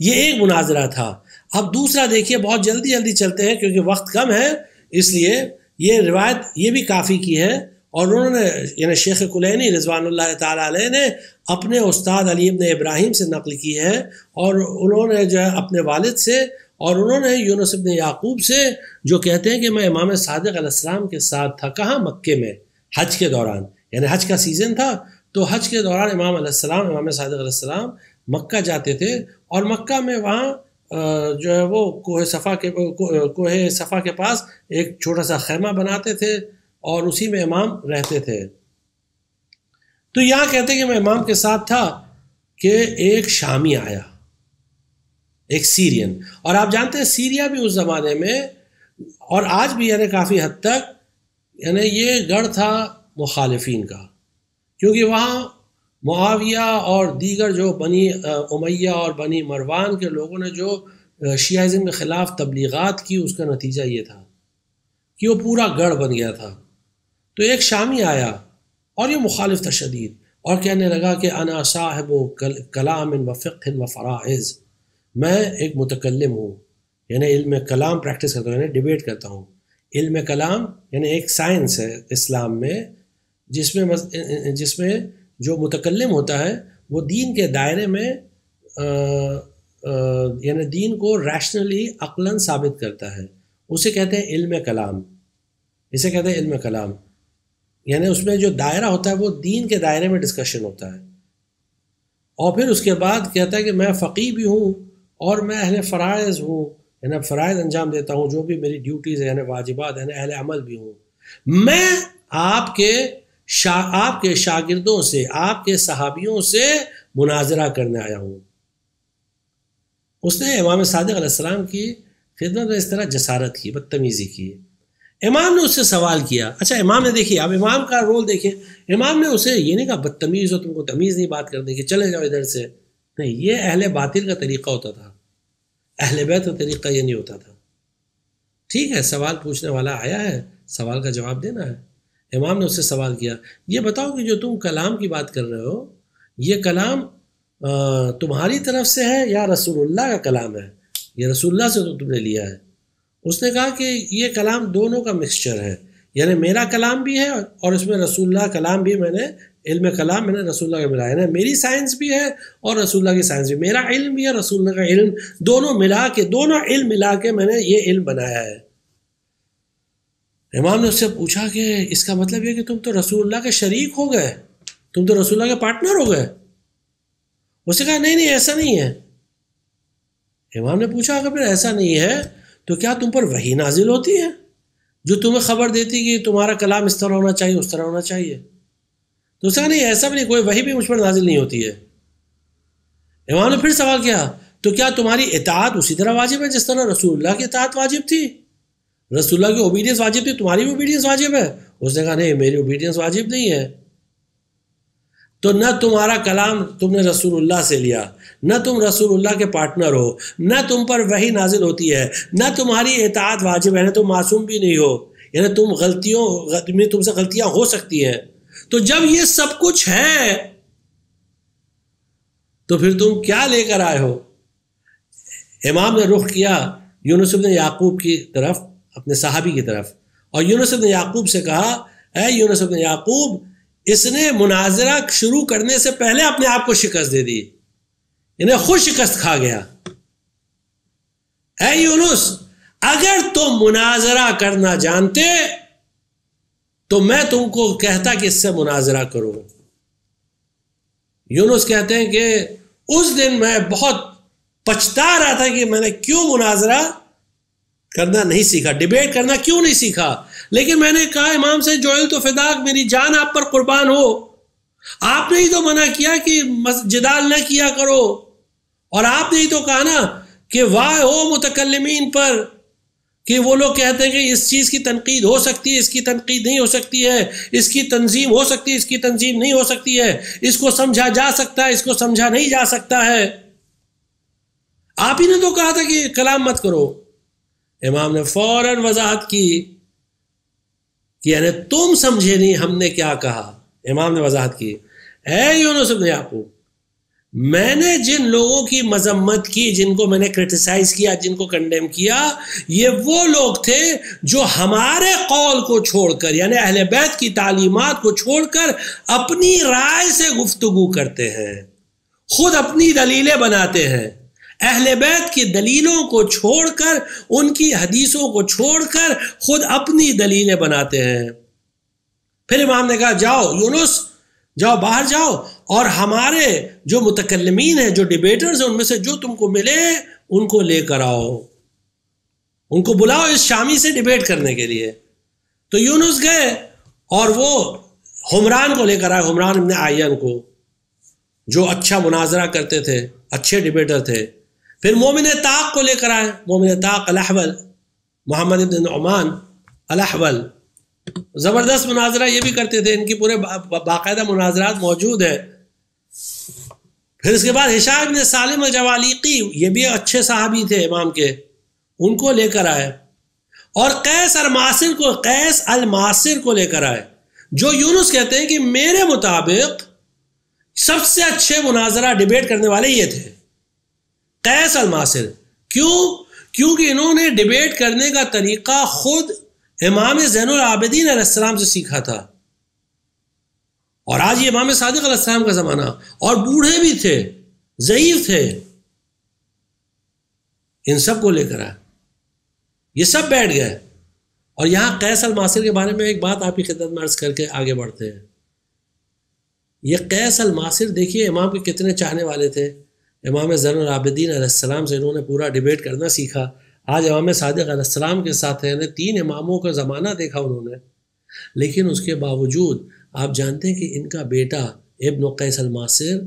یہ ایک مناظرہ تھا. اب دوسرا دیکھیے، بہت جلدی چلتے ہیں کیونکہ وقت کم ہے، اس لیے یہ روایت یہ بھی کافی کی ہے، اور انہوں نے یعنی شیخ کلینی رضوان اللہ تعالیٰ علیہ نے اپنے استاد علی ابن ابراہیم سے نقل کی ہے، اور انہوں نے جو ہے اپنے والد سے، اور انہوں نے یونس ابن یعقوب سے، جو کہتے ہیں کہ میں امام صادق علیہ السلام کے ساتھ تھا. کہاں؟ مکے میں، حج کے دوران، یعنی حج کا سیزن تھا، تو حج کے دوران امام صادق علیہ السلام مکہ جاتے تھے، اور مکہ میں وہاں جو ہے وہ کوہ صفا کے پاس ایک چھوٹا سا خیمہ بناتے تھے، اور اسی میں امام رہتے تھے. تو یہاں کہتے ہیں کہ میں امام کے ساتھ تھا کہ ایک شامی آیا، ایک سیرین، اور آپ جانتے ہیں سیریا بھی اس زمانے میں اور آج بھی یعنی کافی حد تک یعنی یہ گڑھ تھا مخالفین کا، کیونکہ وہاں معاویہ اور دیگر جو بنی امیہ اور بنی مروان کے لوگوں نے جو شیعہ کے خلاف تبلیغات کی، اس کا نتیجہ یہ تھا کہ وہ پورا گڑھ بن گیا تھا. تو ایک شامی آیا اور یہ مخالف تھا شدید، اور کہنے لگا کہ انا صاحب کلام و فقہ و فرائض، میں ایک متکلم ہوں، یعنی علم کلام پریکٹس کرتا ہوں، یعنی ڈیبیٹ کرتا ہوں. علم کلام یعنی ایک سائنس ہے اسلام میں، جس میں جو متکلم ہوتا ہے وہ دین کے دائرے میں یعنی دین کو ریشنلی عقلاً ثابت کرتا ہے، اسے کہتے ہیں علم کلام. اسے کہتے ہیں علم کلام، یعنی اس میں جو دائرہ ہوتا ہے وہ دین کے دائرے میں ڈسکشن ہوتا ہے. اور پھر اس کے بعد کہتا ہے کہ میں فقیہ بھی ہوں اور میں اہل فرائض ہوں، یعنی فرائض انجام دیتا ہوں، جو بھی میری ڈیوٹیز ہیں یعنی واجبات، یعنی اہل عمل بھی ہوں. میں آپ کے شاگردوں سے، آپ کے صحابیوں سے مناظرہ کرنے آیا ہوں. اس نے امام صادق علیہ السلام کی خدمت میں اس طرح جسارت کی، بدتمیزی کی. امام نے اس سے سوال کیا. اچھا امام نے دیکھیے، اب امام کا رول دیکھیں، امام نے اسے یہ نہیں کہا بدتمیز ہو، تم کو تمیز نہیں بات کرنے کی، چلے جاؤ ادھر سے. نہیں، یہ اہل باطل کا طریقہ ہوتا تھا، اہل بیت کا طریقہ یہ نہیں ہوتا تھا. ٹھیک ہے، سوال پوچھنے والا آیا ہے، سوال کا جواب دینا ہے. امام نے اس سے سوال کیا، یہ بتاؤ کہ جو تم کلام کی بات کر رہے ہو، یہ کلام تمہاری طرف سے ہے یا رسول اللہ کا کلام ہے؟ یہ رسول اللہ سے تو تم نے لیا ہے. اس نے کہا کہ یہ کلام دونوں کا مکسچر ہے، یعنی میرا کلام بھی ہے اور اس میں رسول اللہ کلام بھی، میں نے علم کلام میں نے رسول اللہ کا ملایا، یعنی میری سائنس بھی ہے اور رسول اللہ کی سائنس بھی، میرا علم بھی ہے رسول اللہ کا علم، دونوں ملا کے، دونوں علم ملا کے میں نے یہ علم بنایا ہے. امام نے اس سے پوچھا کہ اس کا مطلب یہ کہ تم تو رسول اللہ کے شریک ہو گئے، تم تو رسول اللہ کے پارٹنر ہو گئے. اس نے کہا نہیں ایسا نہیں ہے. امام نے پوچھا اگر پھر ایسا نہیں ہے تو کیا تم پر وحی نازل ہوتی ہے جو تمہیں خبر دیتی کہ تمہارا کلام اس طرح ہونا چاہیے، اس طرح ہونا چاہیے؟ تو اس نے کہا نہیں ایسا بھی نہیں، کوئی وحی بھی مجھ پر نازل نہیں ہوتی ہے. امام نے پھر سوال کیا تو کیا تمہاری اطاعت اسی طرح واجب ہے جس طرح رسول اللہ کی اطاعت واجب تھی؟ رسول اللہ کی اوبیڈینس واجب تھی، تمہاری بھی اوبیڈینس واجب ہے؟ اس نے کہا نہیں، میری اوبیڈینس واجب نہیں ہے. تو نہ تمہارا کلام تم نے رسول اللہ سے لیا، نہ تم رسول اللہ کے پارٹنر ہو، نہ تم پر وحی نازل ہوتی ہے، نہ تمہاری اطاعت واجب ہے، نہ تم معصوم بھی نہیں ہو، یعنی تم سے غلطیاں ہو سکتی ہیں. تو جب یہ سب کچھ ہے تو پھر تم کیا لے کر آئے ہو؟ امام نے رخ کیا یونس بن یعقوب کی طرف، اپنے صحابی کی طرف، اور یونس بن یعقوب سے کہا اے یونس بن یعقوب، اس نے مناظرہ شروع کرنے سے پہلے اپنے آپ کو شکست دے دی، یعنی خود شکست کھا گیا. اے یونس، اگر تم مناظرہ کرنا جانتے تو میں تم کو کہتا کہ اس سے مناظرہ کرو. یونس کہتے ہیں کہ اس دن میں بہت پچھتا رہا تھا کہ میں نے کیوں مناظرہ کرنا نہیں سیکھا، ڈیبیٹ کرنا کیوں نہیں سیکھا. لیکن میں نے کہا امام سے جوئل تو فداک، میری جان آپ پر قربان ہو، آپ نے ہی تو منع کیا کہ جدال نہ کیا کرو، اور آپ نے ہی تو کہا نا کہ واہ ہو متکلمین پر کہ وہ لوگ کہتے ہیں کہ اس چیز کی تنقید ہو سکتی ہے، اس کی تنقید نہیں ہو سکتی ہے، اس کی تنظیم ہو سکتی ہے، اس کی تنظیم نہیں ہو سکتی ہے، اس کو سمجھا جا سکتا ہے، اس کو سمجھا نہیں جا سکتا ہے. آپ ہی نے تو کہا تھا کہ کلام مت کرو. امام نے فوراً وضاحت کی کہ یعنی تم سمجھے نہیں ہم نے کیا کہا. امام نے وضاحت کی، اے یونس ابن یعقوب، میں نے جن لوگوں کی مذمت کی، جن کو میں نے کرٹیسائز کیا، جن کو کنڈیم کیا، یہ وہ لوگ تھے جو ہمارے قول کو چھوڑ کر، یعنی اہل بیت کی تعلیمات کو چھوڑ کر اپنی رائے سے گفتگو کرتے ہیں، خود اپنی دلیلیں بناتے ہیں. اہل بیت کی دلیلوں کو چھوڑ کر، ان کی حدیثوں کو چھوڑ کر خود اپنی دلیلیں بناتے ہیں. پھر امام نے کہا جاؤ یونس، جاؤ باہر جاؤ، اور ہمارے جو متکلمین ہیں، جو ڈیبیٹرز ہیں، ان میں سے جو تم کو ملے ان کو لے کر آؤ، ان کو بلاؤ اس شامی سے ڈیبیٹ کرنے کے لیے. تو یونس گئے اور وہ حمران کو لے کر آئے، حمران ابن عیان کو، جو اچھا مناظرہ کرتے تھے، اچھے ڈیبیٹر تھے. پھر مومن طاق کو لے کر آئے، مومن طاق الاحول، محمد ابن نعمان الاحول، زبردست مناظرہ یہ بھی کرتے تھے، ان کی پورے باقاعدہ مناظرات موجود ہیں. پھر اس کے بعد ہشام ابن سالم الجوالیقی، یہ بھی اچھے صحابی تھے امام کے، ان کو لے کر آئے. اور قیس الماصر کو لے کر آئے، جو یونس کہتے ہیں کہ میرے مطابق سب سے اچھے مناظرہ ڈیبیٹ کرنے والے یہ تھے، قیس الماصر. کیونکہ انہوں نے ڈیبیٹ کرنے کا طریقہ خود امام زین العابدین علیہ السلام سے سیکھا تھا. اور آج یہ امام صادق علیہ السلام کا زمانہ، اور بوڑھے بھی تھے، ضعیف تھے. ان سب کو لے کر آئے، یہ سب بیٹھ گئے. اور یہاں قیس الماصر کے بارے میں ایک بات آپ کی خدمت میں عرض کر کے آگے بڑھتے ہیں. یہ قیس الماصر دیکھیے امام کے کتنے چاہنے والے تھے. امام زین العابدین علیہ السلام سے انہوں نے پورا ڈیبیٹ کرنا سیکھا. آج امام صادق علیہ السلام کے ساتھ ہیں، 3 اماموں کا زمانہ دیکھا انہوں نے. لیکن اس کے باوجود آپ جانتے ہیں کہ ان کا بیٹا ابن قیس الماصر،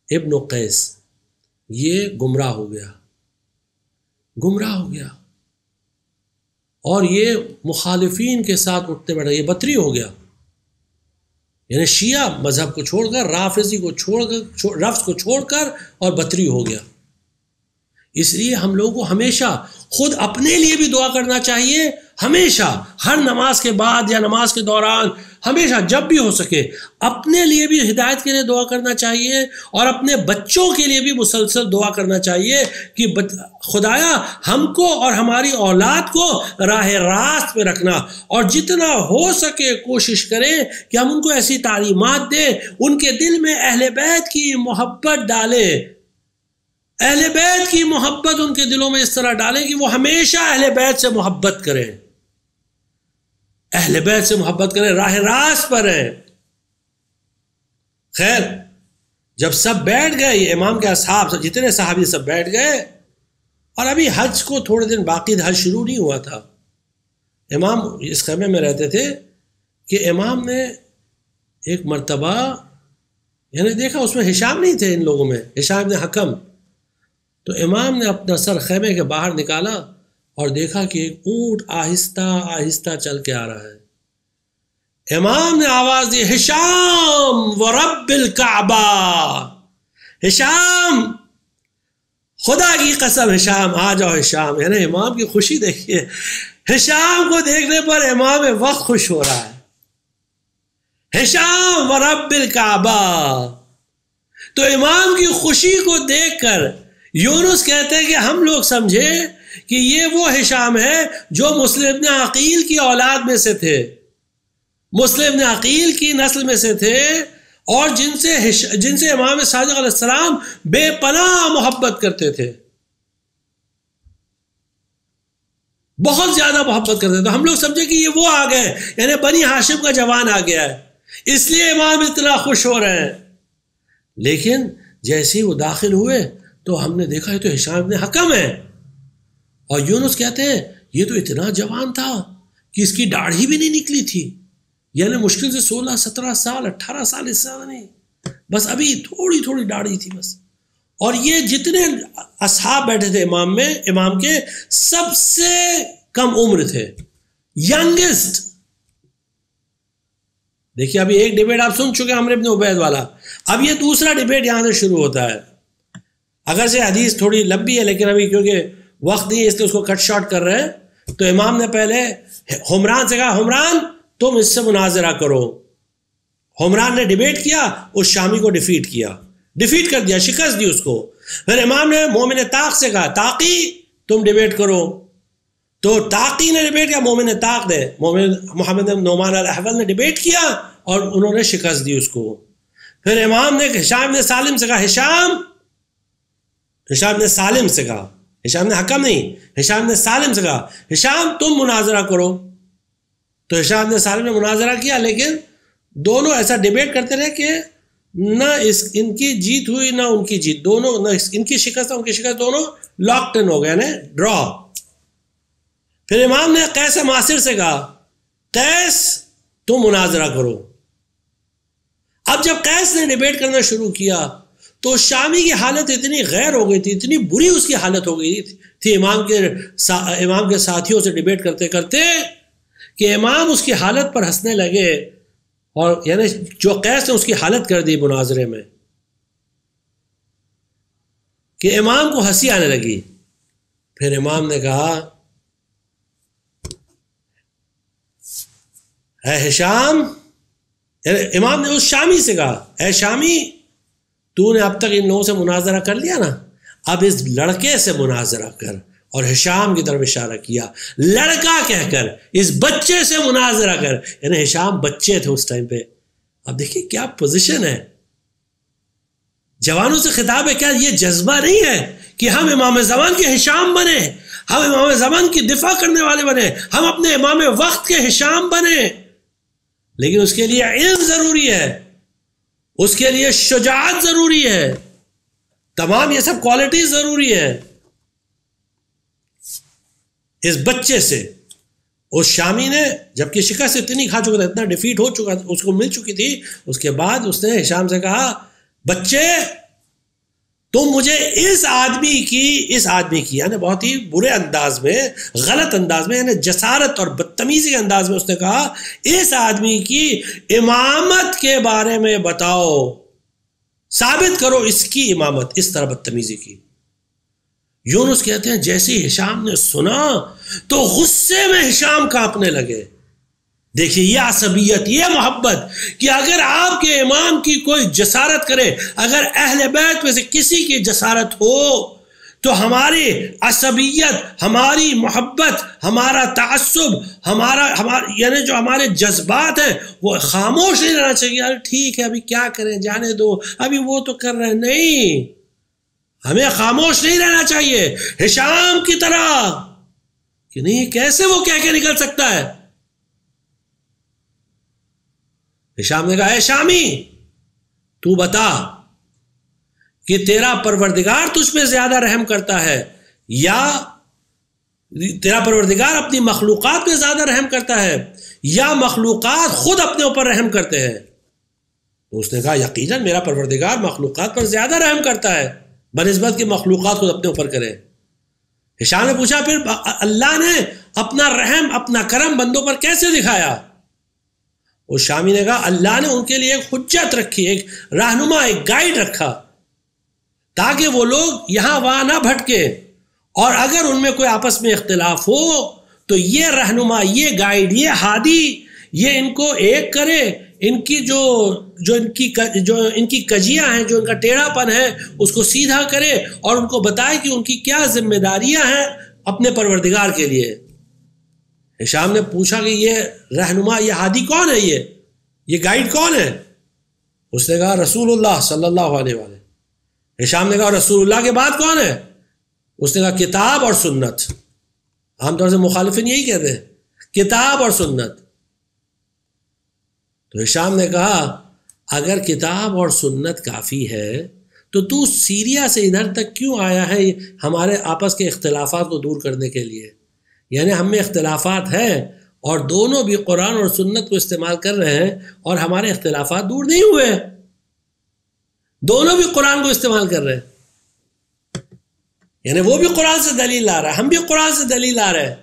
ابن قیس، یہ گمراہ ہو گیا اور یہ مخالفین کے ساتھ اٹھتے بیٹھا، یہ بطری ہو گیا. یعنی شیعہ مذہب کو چھوڑ کر، رافضی کو چھوڑ کر، رفض کو چھوڑ کر، اور بطری ہو گیا. اس لیے ہم لوگوں کو ہمیشہ خود اپنے لیے بھی دعا کرنا چاہیے، ہمیشہ ہر نماز کے بعد یا نماز کے دوران، ہمیشہ جب بھی ہو سکے اپنے لیے بھی ہدایت کے لیے دعا کرنا چاہیے، اور اپنے بچوں کے لیے بھی مسلسل دعا کرنا چاہیے کہ خدایا ہم کو اور ہماری اولاد کو راہ راست پہ رکھنا، اور جتنا ہو سکے کوشش کریں کہ ہم ان کو ایسی تعلیمات دیں، ان کے دل میں اہل بیت کی محبت ڈالیں، اہل بیت کی محبت ان کے دلوں میں اس طرح ڈالیں کہ وہ ہمیشہ اہل بیت سے محبت کریں، اہل بیت سے محبت کریں، راہ راست پر ہیں. خیر، جب سب بیٹھ گئے، یہ امام کے اصحاب جتنے صحابی سب بیٹھ گئے، اور ابھی حج کو تھوڑے دن باقی، حج شروع نہیں ہوا تھا. امام اس خیمے میں رہتے تھے کہ امام نے ایک مرتبہ یعنی دیکھا اس میں ہشام نہیں تھے، ان لوگوں میں ہشام ابن حکم. تو امام نے اپنا سر خیمے کے باہر نکالا اور دیکھا کہ ایک اونٹ آہستہ آہستہ چل کے آ رہا ہے. امام نے آواز دی، ہشام ورب الکعبہ، ہشام خدا کی قسم، ہشام آ جاؤ ہشام. یعنی امام کی خوشی دیکھیے، ہشام کو دیکھنے پر امام وقت خوش ہو رہا ہے، ہشام ورب الکعبہ. تو امام کی خوشی کو دیکھ کر یونس کہتے ہیں کہ ہم لوگ سمجھے کہ یہ وہ ہشام ہے جو مسلم ابن عقیل کی اولاد میں سے تھے، مسلم ابن عقیل کی نسل میں سے تھے، اور جن سے امام صادق علیہ السلام بے پناہ محبت کرتے تھے، بہت زیادہ محبت کرتے تھے. تو ہم لوگ سمجھے کہ یہ وہ آ گئے، یعنی بنی ہاشم کا جوان آ گیا ہے، اس لیے امام اتنا خوش ہو رہے ہیں. لیکن جیسے ہی وہ داخل ہوئے تو ہم نے دیکھا یہ تو ہشام ابن حکم ہے. اور یونس کہتے ہیں یہ تو اتنا جوان تھا کہ اس کی داڑھی بھی نہیں نکلی تھی، یعنی مشکل سے 16 17 سال 18 سال اس سے نہیں، بس ابھی تھوڑی تھوڑی داڑھی تھی بس. اور یہ جتنے اصحاب بیٹھے تھے امام کے سب سے کم عمر تھے، ینگسٹ. دیکھیے ابھی ایک ڈیبیٹ آپ سن چکے عمرو بن عبید والا، اب یہ دوسرا ڈیبیٹ یہاں سے شروع ہوتا ہے. اگر سے حدیث تھوڑی لمبی ہے لیکن ابھی کیونکہ وقت نہیں ہے اس لیے اس کو کٹ شارٹ کر رہے ہیں. تو امام نے پہلے حمران سے کہا حمران تم اس سے مناظرہ کرو. حمران نے ڈیبیٹ کیا, اس شامی کو ڈیفیٹ کر دیا, شکست دی اس کو. پھر امام نے مومن طاق سے کہا طاقی تم ڈیبیٹ کرو. تو طاقی نے ڈیبیٹ کیا, مومن طاق نے محمد نعمان الاحول نے ڈیبیٹ کیا اور انہوں نے شکست دی اس کو. پھر امام نے ہشام نے سالم سے کہا ہشام نے سالم سے کہا, ہشام نے حکم نہیں, ہشام نے سالم سے کہا ہشام تم مناظرہ کرو. تو ہشام نے سالم نے مناظرہ کیا لیکن دونوں ایسا ڈیبیٹ کرتے رہے کہ نہ ان کی جیت ہوئی نہ ان کی جیت, دونوں نہ ان کی شکست ان کی شکست, دونوں لاکڈ ان ہو گئے نا, ڈرا. پھر امام نے قیس معاصر سے کہا قیس تم مناظرہ کرو. اب جب قیس نے ڈیبیٹ کرنا شروع کیا تو شامی کی حالت اتنی غیر ہو گئی تھی, اتنی بری اس کی حالت ہو گئی تھی امام کے ساتھیوں سے ڈیبیٹ کرتے کرتے کہ امام اس کی حالت پر ہنسنے لگے, اور یعنی جو قیس نے اس کی حالت کر دی مناظرے میں کہ امام کو ہنسی آنے لگی. پھر امام نے کہا اے ہشام, امام نے اس شامی سے کہا اے شامی تو نے اب تک ان لوگوں سے مناظرہ کر لیا نا, اب اس لڑکے سے مناظرہ کر. اور ہشام کی طرف اشارہ کیا, لڑکا کہہ کر اس بچے سے مناظرہ کر. یعنی ہشام بچے تھے اس ٹائم پہ. اب دیکھیے کیا پوزیشن ہے, جوانوں سے خطاب ہے. کیا یہ جذبہ نہیں ہے کہ ہم امام زمان کے ہشام بنے, ہم امام زمان کی دفاع کرنے والے بنے, ہم اپنے امام وقت کے ہشام بنے؟ لیکن اس کے لیے علم ضروری ہے, اس کے لیے شجاعت ضروری ہے, تمام یہ سب کوالٹیز ضروری ہے. اس بچے سے اس شامی نے جبکہ شکست اتنی کھا چکا تھا, اتنا ڈیفیٹ ہو چکا, اس کو مل چکی تھی, اس کے بعد اس نے ہشام سے کہا بچے تم مجھے اس آدمی کی یعنی بہت ہی برے انداز میں, غلط انداز میں, یعنی جسارت اور بدتمیزی کے انداز میں اس نے کہا اس آدمی کی امامت کے بارے میں بتاؤ, ثابت کرو اس کی امامت. اس طرح بدتمیزی کی. یونس کہتے ہیں جیسے ہشام نے سنا تو غصے میں ہشام کانپنے لگے. دیکھیے یہ عصبیت, یہ محبت کہ اگر آپ کے امام کی کوئی جسارت کرے, اگر اہل بیت میں سے کسی کی جسارت ہو تو ہماری عصبیت, ہماری محبت, ہمارا تعصب, یعنی جو ہمارے جذبات ہیں وہ خاموش نہیں رہنا چاہیے. یار ٹھیک ہے ابھی کیا کریں, جانے دو, ابھی وہ تو کر رہے ہیں. نہیں, ہمیں خاموش نہیں رہنا چاہیے ہشام کی طرح کہ نہیں کیسے وہ کہہ کے نکل سکتا ہے. ہشام نے کہا اے شامی تو بتا کہ تیرا پروردگار تجھ پہ زیادہ رحم کرتا ہے یا تیرا پروردگار اپنی مخلوقات پہ زیادہ رحم کرتا ہے یا مخلوقات خود اپنے اوپر رحم کرتے ہیں؟ تو اس نے کہا یقیناً میرا پروردگار مخلوقات پر زیادہ رحم کرتا ہے بنسبت کہ مخلوقات خود اپنے اوپر کرے. ہشام نے پوچھا پھر اللہ نے اپنا رحم اپنا کرم بندوں پر کیسے دکھایا؟ اور شامی نے کہا اللہ نے ان کے لیے ایک حجت رکھی, ایک رہنما, ایک گائیڈ رکھا تاکہ وہ لوگ یہاں وہاں نہ بھٹکے, اور اگر ان میں کوئی آپس میں اختلاف ہو تو یہ رہنما, یہ گائیڈ, یہ ہادی, یہ ان کو ایک کرے, ان کی جو ان کی کجیاں ہیں, جو ان کا ٹیڑھا پن ہے اس کو سیدھا کرے اور ان کو بتائے کہ ان کی کیا ذمہ داریاں ہیں اپنے پروردگار کے لیے. ہشام نے پوچھا کہ یہ رہنما, یہ ہادی کون ہے, یہ گائیڈ کون ہے؟ اس نے کہا رسول اللہ صلی اللہ علیہ وآلہ. ہشام نے کہا رسول اللہ کے بعد کون ہے؟ اس نے کہا کتاب اور سنت. عام طور سے مخالفین یہی کہتے ہیں کتاب اور سنت. تو ہشام نے کہا اگر کتاب اور سنت کافی ہے تو سیریا سے ادھر تک کیوں آیا ہے ہمارے آپس کے اختلافات کو دور کرنے کے لیے؟ یعنی ہم میں اختلافات ہیں اور دونوں بھی قرآن اور سنت کو استعمال کر رہے ہیں اور ہمارے اختلافات دور نہیں ہوئے, دونوں بھی قرآن کو استعمال کر رہے ہیں. یعنی وہ بھی قرآن سے دلیل لا رہا ہے, ہم بھی قرآن سے دلیل لا رہے ہیں.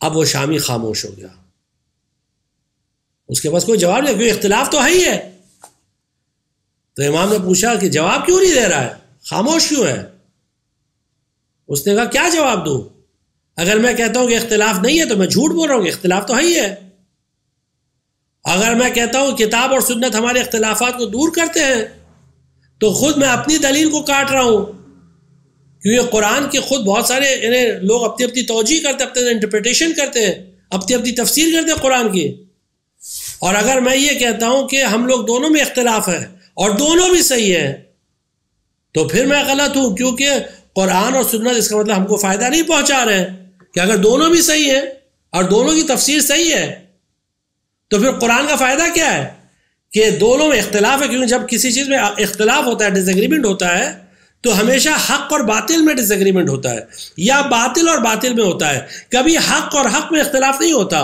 اب وہ شامی خاموش ہو گیا, اس کے پاس کوئی جواب نہیں, کیونکہ اختلاف تو ہے ہی ہے. تو امام نے پوچھا کہ جواب کیوں نہیں دے رہا ہے؟ خاموش کیوں ہے؟ اس نے کہا کیا جواب دوں؟ اگر میں کہتا ہوں کہ اختلاف نہیں ہے تو میں جھوٹ بول رہا ہوں کہ اختلاف تو ہے ہی ہے. اگر میں کہتا ہوں کتاب اور سنت ہمارے اختلافات کو دور کرتے ہیں تو خود میں اپنی دلیل کو کاٹ رہا ہوں، کیونکہ قرآن کے خود بہت سارے لوگ اپنی اپنی توجیہ کرتے ہیں، اپنے انٹرپریٹیشن کرتے ہیں، اپنی اپنی تفسیر کرتے ہیں قرآن کی. اور اگر میں یہ کہتا ہوں کہ ہم لوگ دونوں میں اختلاف ہے اور دونوں بھی صحیح ہے تو پھر میں غلط ہوں، کیونکہ قرآن اور سنت اس کا مطلب ہم کو فائدہ نہیں پہنچا رہے ہیں. کہ اگر دونوں بھی صحیح ہیں اور دونوں کی تفسیر صحیح ہے تو پھر قرآن کا فائدہ کیا ہے کہ دونوں میں اختلاف ہے. کیونکہ جب کسی چیز میں اختلاف ہوتا ہے، ڈس ایگریمنٹ ہوتا ہے، تو ہمیشہ حق اور باطل میں ڈس ایگریمنٹ ہوتا ہے، یا باطل اور باطل میں ہوتا ہے، کبھی حق اور حق میں اختلاف نہیں ہوتا.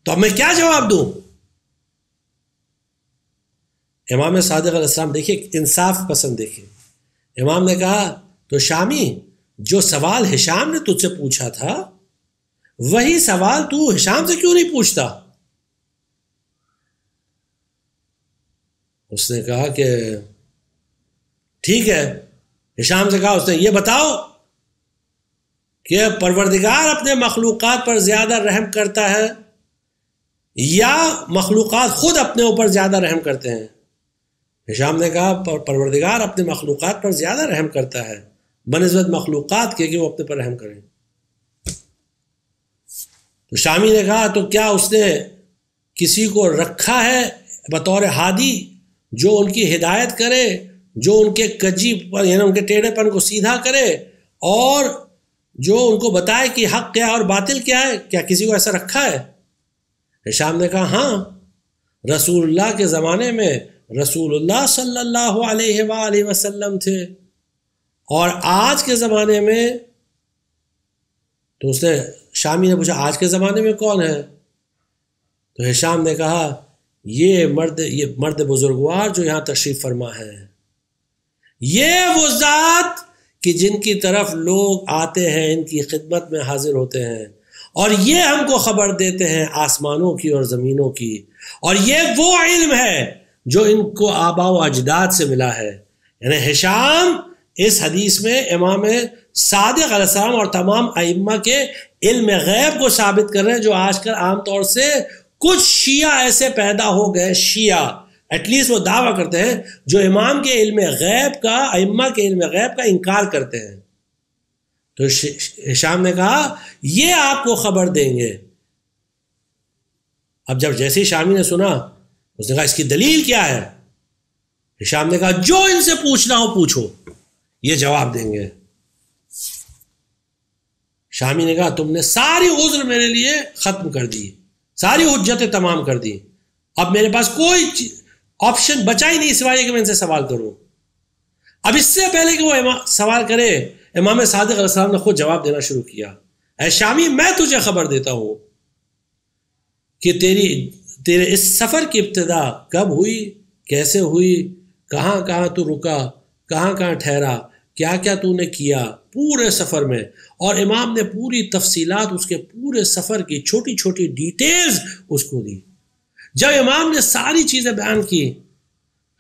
تو اب میں کیا جواب دوں؟ امام صادق علیہ السلام دیکھیے انصاف پسند، دیکھیے امام نے کہا تو شامی جو سوال ہشام نے تجھ سے پوچھا تھا وہی سوال تو ہشام سے کیوں نہیں پوچھتا؟ اس نے کہا کہ ٹھیک ہے. ہشام سے کہا اس نے یہ بتاؤ کہ پروردگار اپنے مخلوقات پر زیادہ رحم کرتا ہے یا مخلوقات خود اپنے اوپر زیادہ رحم کرتے ہیں؟ ہشام نے کہا پروردگار اپنے مخلوقات پر زیادہ رحم کرتا ہے بنسبت مخلوقات کے کہ وہ اپنے پر رحم کریں. تو شامی نے کہا تو کیا اس نے کسی کو رکھا ہے بطور ہادی جو ان کی ہدایت کرے، جو ان کے کجی پر یعنی ان کے ٹیڑھے پن کو سیدھا کرے اور جو ان کو بتائے کہ حق کیا اور باطل کیا ہے؟ کیا کسی کو ایسا رکھا ہے؟ ہشام نے کہا ہاں، رسول اللہ کے زمانے میں رسول اللہ صلی اللہ علیہ وآلہ وسلم تھے، اور آج کے زمانے میں تو اس نے شامی نے پوچھا آج کے زمانے میں کون ہے؟ تو ہشام نے کہا یہ مرد بزرگوار جو یہاں تشریف فرما ہے، یہ وہ ذات کہ جن کی طرف لوگ آتے ہیں ان کی خدمت میں حاضر ہوتے ہیں، اور یہ ہم کو خبر دیتے ہیں آسمانوں کی اور زمینوں کی، اور یہ وہ علم ہے جو ان کو آباء و اجداد سے ملا ہے. یعنی ہشام اس حدیث میں امام صادق علیہ السلام اور تمام ائمہ کے علم غیب کو ثابت کر رہے ہیں، جو آج کل عام طور سے کچھ شیعہ ایسے پیدا ہو گئے، شیعہ ایٹ لیسٹ وہ دعویٰ کرتے ہیں جو امام کے علم غیب کا، ائمہ کے علم غیب کا انکار کرتے ہیں. تو ہشام نے کہا یہ آپ کو خبر دیں گے. اب جب جیسے ہی شامی نے سنا اس نے کہا اس کی دلیل کیا ہے؟ ہشام نے کہا جو ان سے پوچھنا ہو پوچھو، یہ جواب دیں گے. شامی نے کہا تم نے ساری عذر میرے لیے ختم کر دی، ساری حجتیں تمام کر دی، اب میرے پاس کوئی آپشن بچا ہی نہیں سوائے کہ میں ان سے سوال کروں. اب اس سے پہلے کہ وہ سوال کرے امام صادق علیہ السلام نے خود جواب دینا شروع کیا. اے شامی میں تجھے خبر دیتا ہوں کہ تیرے اس سفر کی ابتدا کب ہوئی، کیسے ہوئی، کہاں کہاں تو رکا، کہاں کہاں ٹھہرا، کیا کیا تو نے کیا پورے سفر میں. اور امام نے پوری تفصیلات اس کے پورے سفر کی چھوٹی چھوٹی ڈیٹیلز اس کو دی. جب امام نے ساری چیزیں بیان کی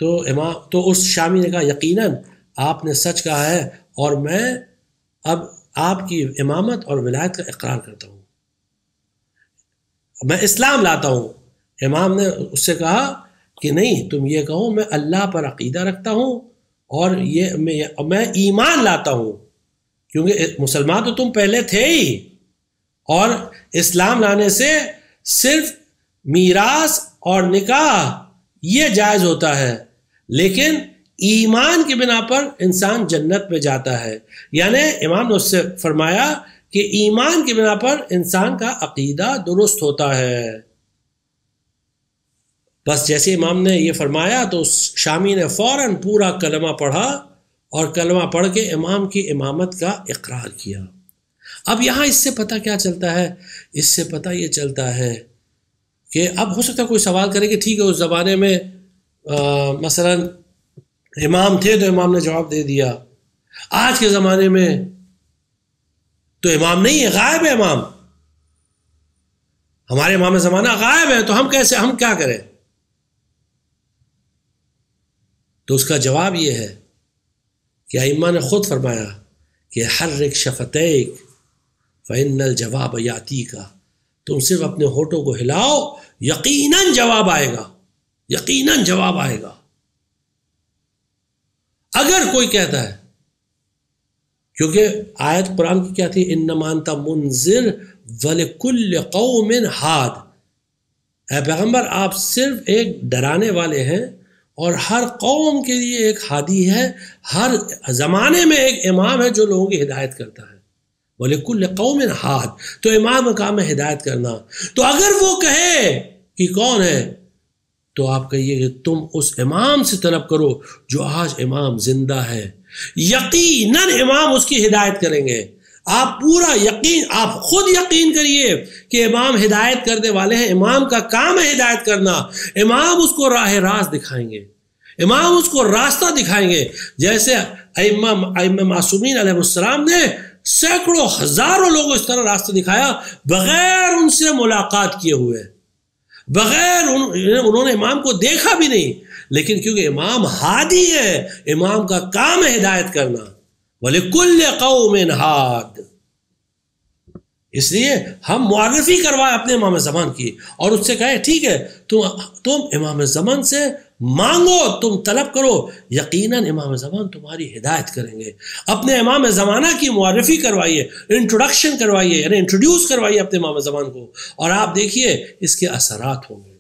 تو اس شامی نے کہا یقیناً آپ نے سچ کہا ہے اور میں اب آپ کی امامت اور ولایت کا اقرار کرتا ہوں، میں اسلام لاتا ہوں. امام نے اس سے کہا کہ نہیں، تم یہ کہو میں اللہ پر عقیدہ رکھتا ہوں اور میں ایمان لاتا ہوں، کیونکہ مسلمان تو تم پہلے تھے ہی، اور اسلام لانے سے صرف میراث اور نکاح یہ جائز ہوتا ہے، لیکن ایمان کی بنا پر انسان جنت میں جاتا ہے. یعنی امام نے اس سے فرمایا کہ ایمان کی بنا پر انسان کا عقیدہ درست ہوتا ہے. بس جیسے امام نے یہ فرمایا تو اس شامی نے فوراً پورا کلمہ پڑھا اور کلمہ پڑھ کے امام کی امامت کا اقرار کیا. اب یہاں اس سے پتہ کیا چلتا ہے؟ اس سے پتہ یہ چلتا ہے کہ اب ہو سکتا ہے کوئی سوال کرے کہ ٹھیک ہے اس زمانے میں مثلا امام تھے تو امام نے جواب دے دیا، آج کے زمانے میں تو امام نہیں ہے، غائب ہے امام، ہمارے امام زمانہ غائب ہے، تو ہم کیا کریں؟ تو اس کا جواب یہ ہے کہ ائمہ نے خود فرمایا کہ حرک شفتیک فإن الجواب یاتیک، تم صرف اپنے ہونٹوں کو ہلاؤ، یقیناً جواب آئے گا، یقیناً جواب آئے گا۔ اگر کوئی کہتا ہے، کیونکہ آیت قرآن کی کیا تھی، انما انت منذر ولکل قوم ہاد، اے پیغمبر آپ صرف ایک ڈرانے والے ہیں اور ہر قوم کے لیے ایک ہادی ہے، ہر زمانے میں ایک امام ہے جو لوگوں کی ہدایت کرتا ہے، وَلِكُلِّ قَوْمٍ ہاد، تو امام کا کام ہے ہدایت کرنا۔ تو اگر وہ کہے کہ کون ہے، تو آپ کہیے کہ تم اس امام سے طلب کرو جو آج امام زندہ ہے، یقیناً امام اس کی ہدایت کریں گے۔ آپ پورا یقین، آپ خود یقین کریے کہ امام ہدایت کرنے والے ہیں، امام کا کام ہے ہدایت کرنا، امام اس کو راہ راست دکھائیں گے، امام اس کو راستہ دکھائیں گے۔ جیسے ائمہ معصومین علیہ السلام نے سینکڑوں ہزاروں لوگوں اس طرح راستہ دکھایا بغیر ان سے ملاقات کیے ہوئے، بغیر انہوں نے امام کو دیکھا بھی نہیں، لیکن کیونکہ امام ہادی ہے، امام کا کام ہے ہدایت کرنا۔ وَلِكُلِّ قَوْمٍ ہاد، اس لیے ہم معرفی کروائے اپنے امام زمان کی اور اس سے کہے ٹھیک ہے تم امام زمان سے مانگو، تم طلب کرو، یقیناً امام زمان تمہاری ہدایت کریں گے۔ اپنے امام زمانہ کی معرفی کروائیے، انٹروڈکشن کروائیے، یعنی انٹروڈیوس کروائیے اپنے امام زمان کو، اور آپ دیکھیے اس کے اثرات ہوں گے۔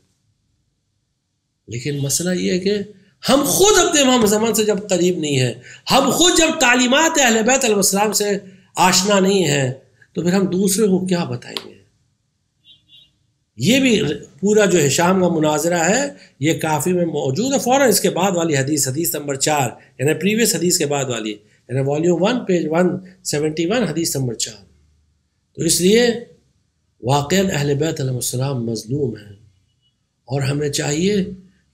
لیکن مسئلہ یہ ہے کہ ہم خود اپنے امام زمان سے جب قریب نہیں ہیں، ہم خود جب تعلیمات اہل بیت علیہ السلام سے آشنا نہیں ہیں، تو پھر ہم دوسرے کو کیا بتائیں گے؟ یہ بھی پورا جو ہشام کا مناظرہ ہے یہ کافی میں موجود ہے، فوراً اس کے بعد والی حدیث نمبر 4، یعنی پریویس حدیث کے بعد والی، یعنی والیوم 1 پیج 171 حدیث نمبر 4۔ تو اس لیے واقعاً اہل بیت علیہ السلام مظلوم ہیں، اور ہمیں چاہیے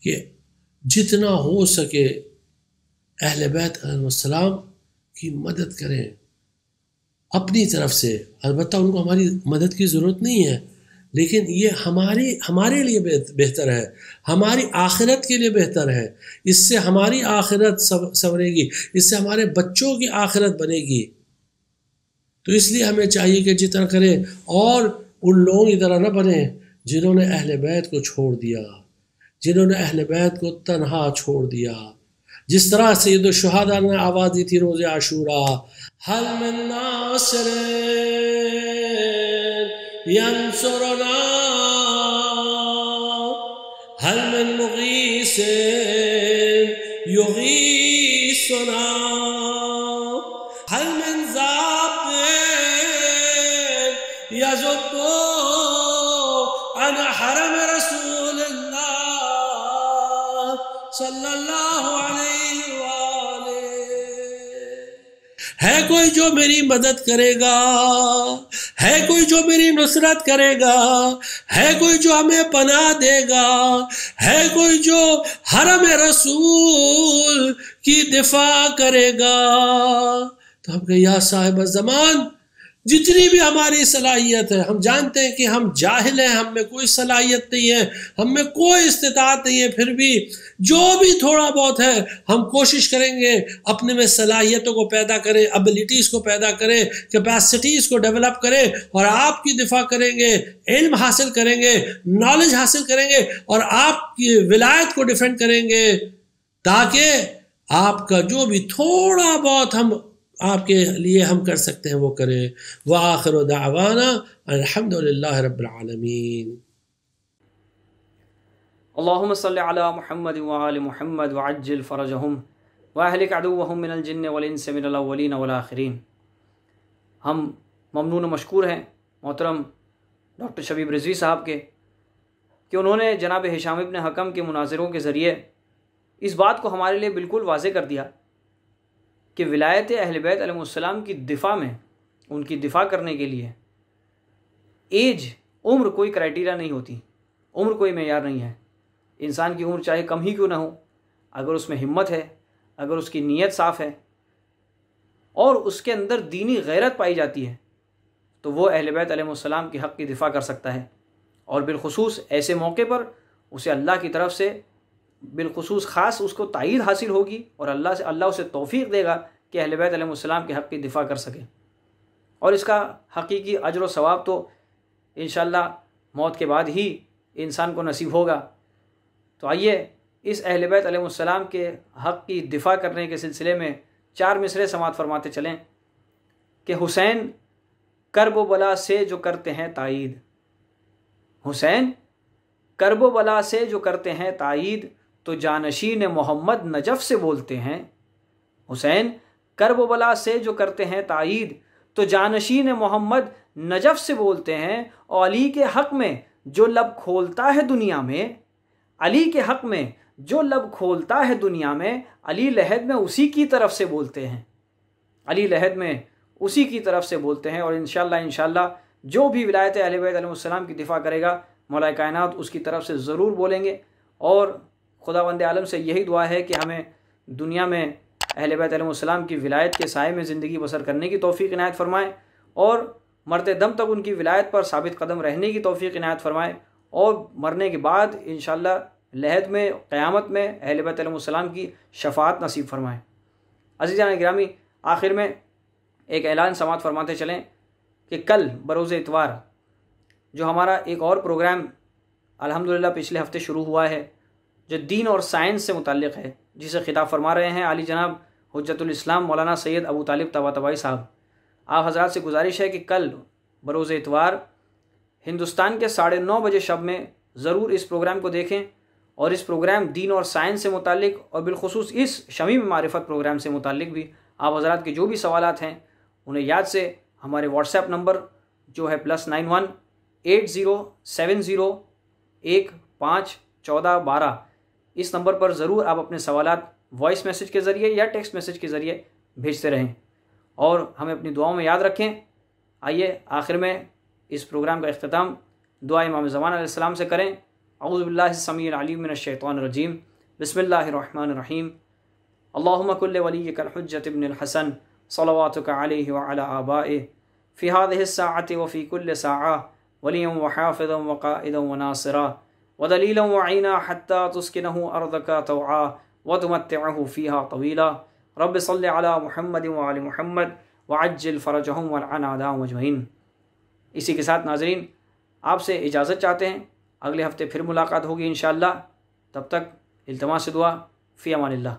کہ جتنا ہو سکے اہل بیت علیہ السلام کی مدد کریں اپنی طرف سے۔ البتہ ان کو ہماری مدد کی ضرورت نہیں ہے، لیکن یہ ہمارے لیے بہتر ہے، ہماری آخرت کے لیے بہتر ہے، اس سے ہماری آخرت سنورے گی، اس سے ہمارے بچوں کی آخرت بنے گی۔ تو اس لیے ہمیں چاہیے کہ جتنا کریں، اور ان لوگوں کی طرح نہ بنیں جنہوں نے اہل بیت کو چھوڑ دیا، جنہوں نے اہل بیت کو تنہا چھوڑ دیا، جس طرح سید الشہداء نے آواز دی تھی روز عاشوراء، حل من ناصر ینصرنا حل من مغیث یغیثنا حل من ذاب یزق عن حرم رسول اللہ صلی اللہ علیہ وآلہ۔ ہے کوئی جو میری مدد کرے گا، ہے کوئی جو میری نصرت کرے گا، ہے کوئی جو ہمیں پناہ دے گا، ہے کوئی جو حرم رسول کی دفاع کرے گا۔ تو ہم کہیں یا صاحب الزمان، جتنی بھی ہماری صلاحیت ہے، ہم جانتے ہیں کہ ہم جاہل ہیں، ہم میں کوئی صلاحیت نہیں ہے، ہم میں کوئی استطاعت نہیں ہے، پھر بھی جو بھی تھوڑا بہت ہے ہم کوشش کریں گے اپنے میں صلاحیتوں کو پیدا کریں، ابیلٹیز کو پیدا کریں، کیپیسٹیز کو ڈیولپ کریں، اور آپ کی دفاع کریں گے، علم حاصل کریں گے، نالج حاصل کریں گے، اور آپ کی ولایت کو ڈیفینڈ کریں گے، تاکہ آپ کا جو بھی تھوڑا بہت ہم آپ کے لیے ہم کر سکتے ہیں وہ کریں۔ وآخر دعوانا الحمد للہ رب العالمین۔ اللہم صلی علی محمد وآل محمد وعجل فرجہم واہلک عدوہم من الجن والانس من الاولین والآخرین۔ ہم ممنون و مشکور ہیں محترم ڈاکٹر شبیب رضوی صاحب کے کہ انہوں نے جناب ہشام ابن حکم کے مناظروں کے ذریعے اس بات کو ہمارے لیے بالکل واضح کر دیا کہ ولایت اہل بیت علیہ السلام کی دفاع میں، ان کی دفاع کرنے کے لیے ایج، عمر کوئی کرائٹیریا نہیں ہوتی، عمر کوئی معیار نہیں ہے۔ انسان کی عمر چاہے کم ہی کیوں نہ ہو، اگر اس میں ہمت ہے، اگر اس کی نیت صاف ہے اور اس کے اندر دینی غیرت پائی جاتی ہے، تو وہ اہل بیت علیہ السلام کے حق کی دفاع کر سکتا ہے، اور بالخصوص ایسے موقع پر اسے اللہ کی طرف سے بالخصوص خاص اس کو تائید حاصل ہوگی اور اللہ اسے توفیق دے گا کہ اہل بیت علیہ السلام کے حق کی دفاع کر سکے، اور اس کا حقیقی اجر و ثواب تو انشاءاللہ موت کے بعد ہی انسان کو نصیب ہوگا۔ تو آئیے اس اہل بیت علیہ السلام کے حق کی دفاع کرنے کے سلسلے میں 4 مصرعے سماعت فرماتے چلیں کہ حسین کرب و بلا سے جو کرتے ہیں تائید، حسین کرب و بلا سے جو کرتے ہیں تائید، تو جانشین محمد نجف سے بولتے ہیں۔ حسین کرب و بلا سے جو کرتے ہیں تائید، تو جانشین محمد نجف سے بولتے ہیں، اور علی کے حق میں جو لب کھولتا ہے دنیا میں، علی کے حق میں جو لب کھولتا ہے دنیا میں، علی لحد میں اسی کی طرف سے بولتے ہیں، علی لحد میں اسی کی طرف سے بولتے ہیں۔ اور انشاءاللہ جو بھی ولایت اہل بیت علیہ السلام کی دفاع کرے گا، مولا کائنات اس کی طرف سے ضرور بولیں گے، اور خداوند عالم سے یہی دعا ہے کہ ہمیں دنیا میں اہل بیت علیہ السلام کی ولایت کے سائے میں زندگی بسر کرنے کی توفیق عنایت فرمائے، اور مرتے دم تک ان کی ولایت پر ثابت قدم رہنے کی توفیق عنایت فرمائے، اور مرنے کے بعد انشاءاللہ لحد میں قیامت میں اہل بیت علیہ السلام کی شفاعت نصیب فرمائے۔ عزیزان گرامی، آخر میں ایک اعلان سماعت فرماتے چلیں کہ کل بروز اتوار جو ہمارا ایک اور پروگرام الحمدللہ پچھلے ہفتے شروع ہوا ہے، جو دین اور سائنس سے متعلق ہے، جسے خطاب فرما رہے ہیں عالی جناب حجت الاسلام مولانا سید ابو طالب طباطبائی صاحب، آپ حضرات سے گزارش ہے کہ کل بروز اتوار ہندوستان کے 9:30 بجے شب میں ضرور اس پروگرام کو دیکھیں، اور اس پروگرام دین اور سائنس سے متعلق اور بالخصوص اس شمیم معرفت پروگرام سے متعلق بھی آپ حضرات کے جو بھی سوالات ہیں انہیں یاد سے ہمارے واٹس ایپ نمبر جو ہے +91 8070 151412 اس نمبر پر ضرور آپ اپنے سوالات وائس میسج کے ذریعے یا ٹیکسٹ میسج کے ذریعے بھیجتے رہیں، اور ہمیں اپنی دعاؤں میں یاد رکھیں۔ آئیے آخر میں اس پروگرام کا اختتام دعا امام زمان علیہ السلام سے کریں۔ اعوذ باللہ السمیع العلیم من الشیطان الرجیم، بسم اللہ الرحمن الرحیم، اللہم کل ولیک الحجۃ ابن الحسن صلواتک علیہ وعلی آبائہ فی هذه الساعة وفی کل ساعة ولیا وحافظا وقائدا وناصرا ودلیلا وعینا حتی تسکنہ ارضک طوعا وتمتعہ فیہا طویلا، رب صل علی محمد وعلی محمد وعجل فرجہم والعن اعداءهم اجمعین۔ اسی کے ساتھ ناظرین آپ سے اجازت چاہتے ہیں، اگلے ہفتے پھر ملاقات ہوگی انشاءاللہ، تب تک التماس دعا، فی امان اللہ۔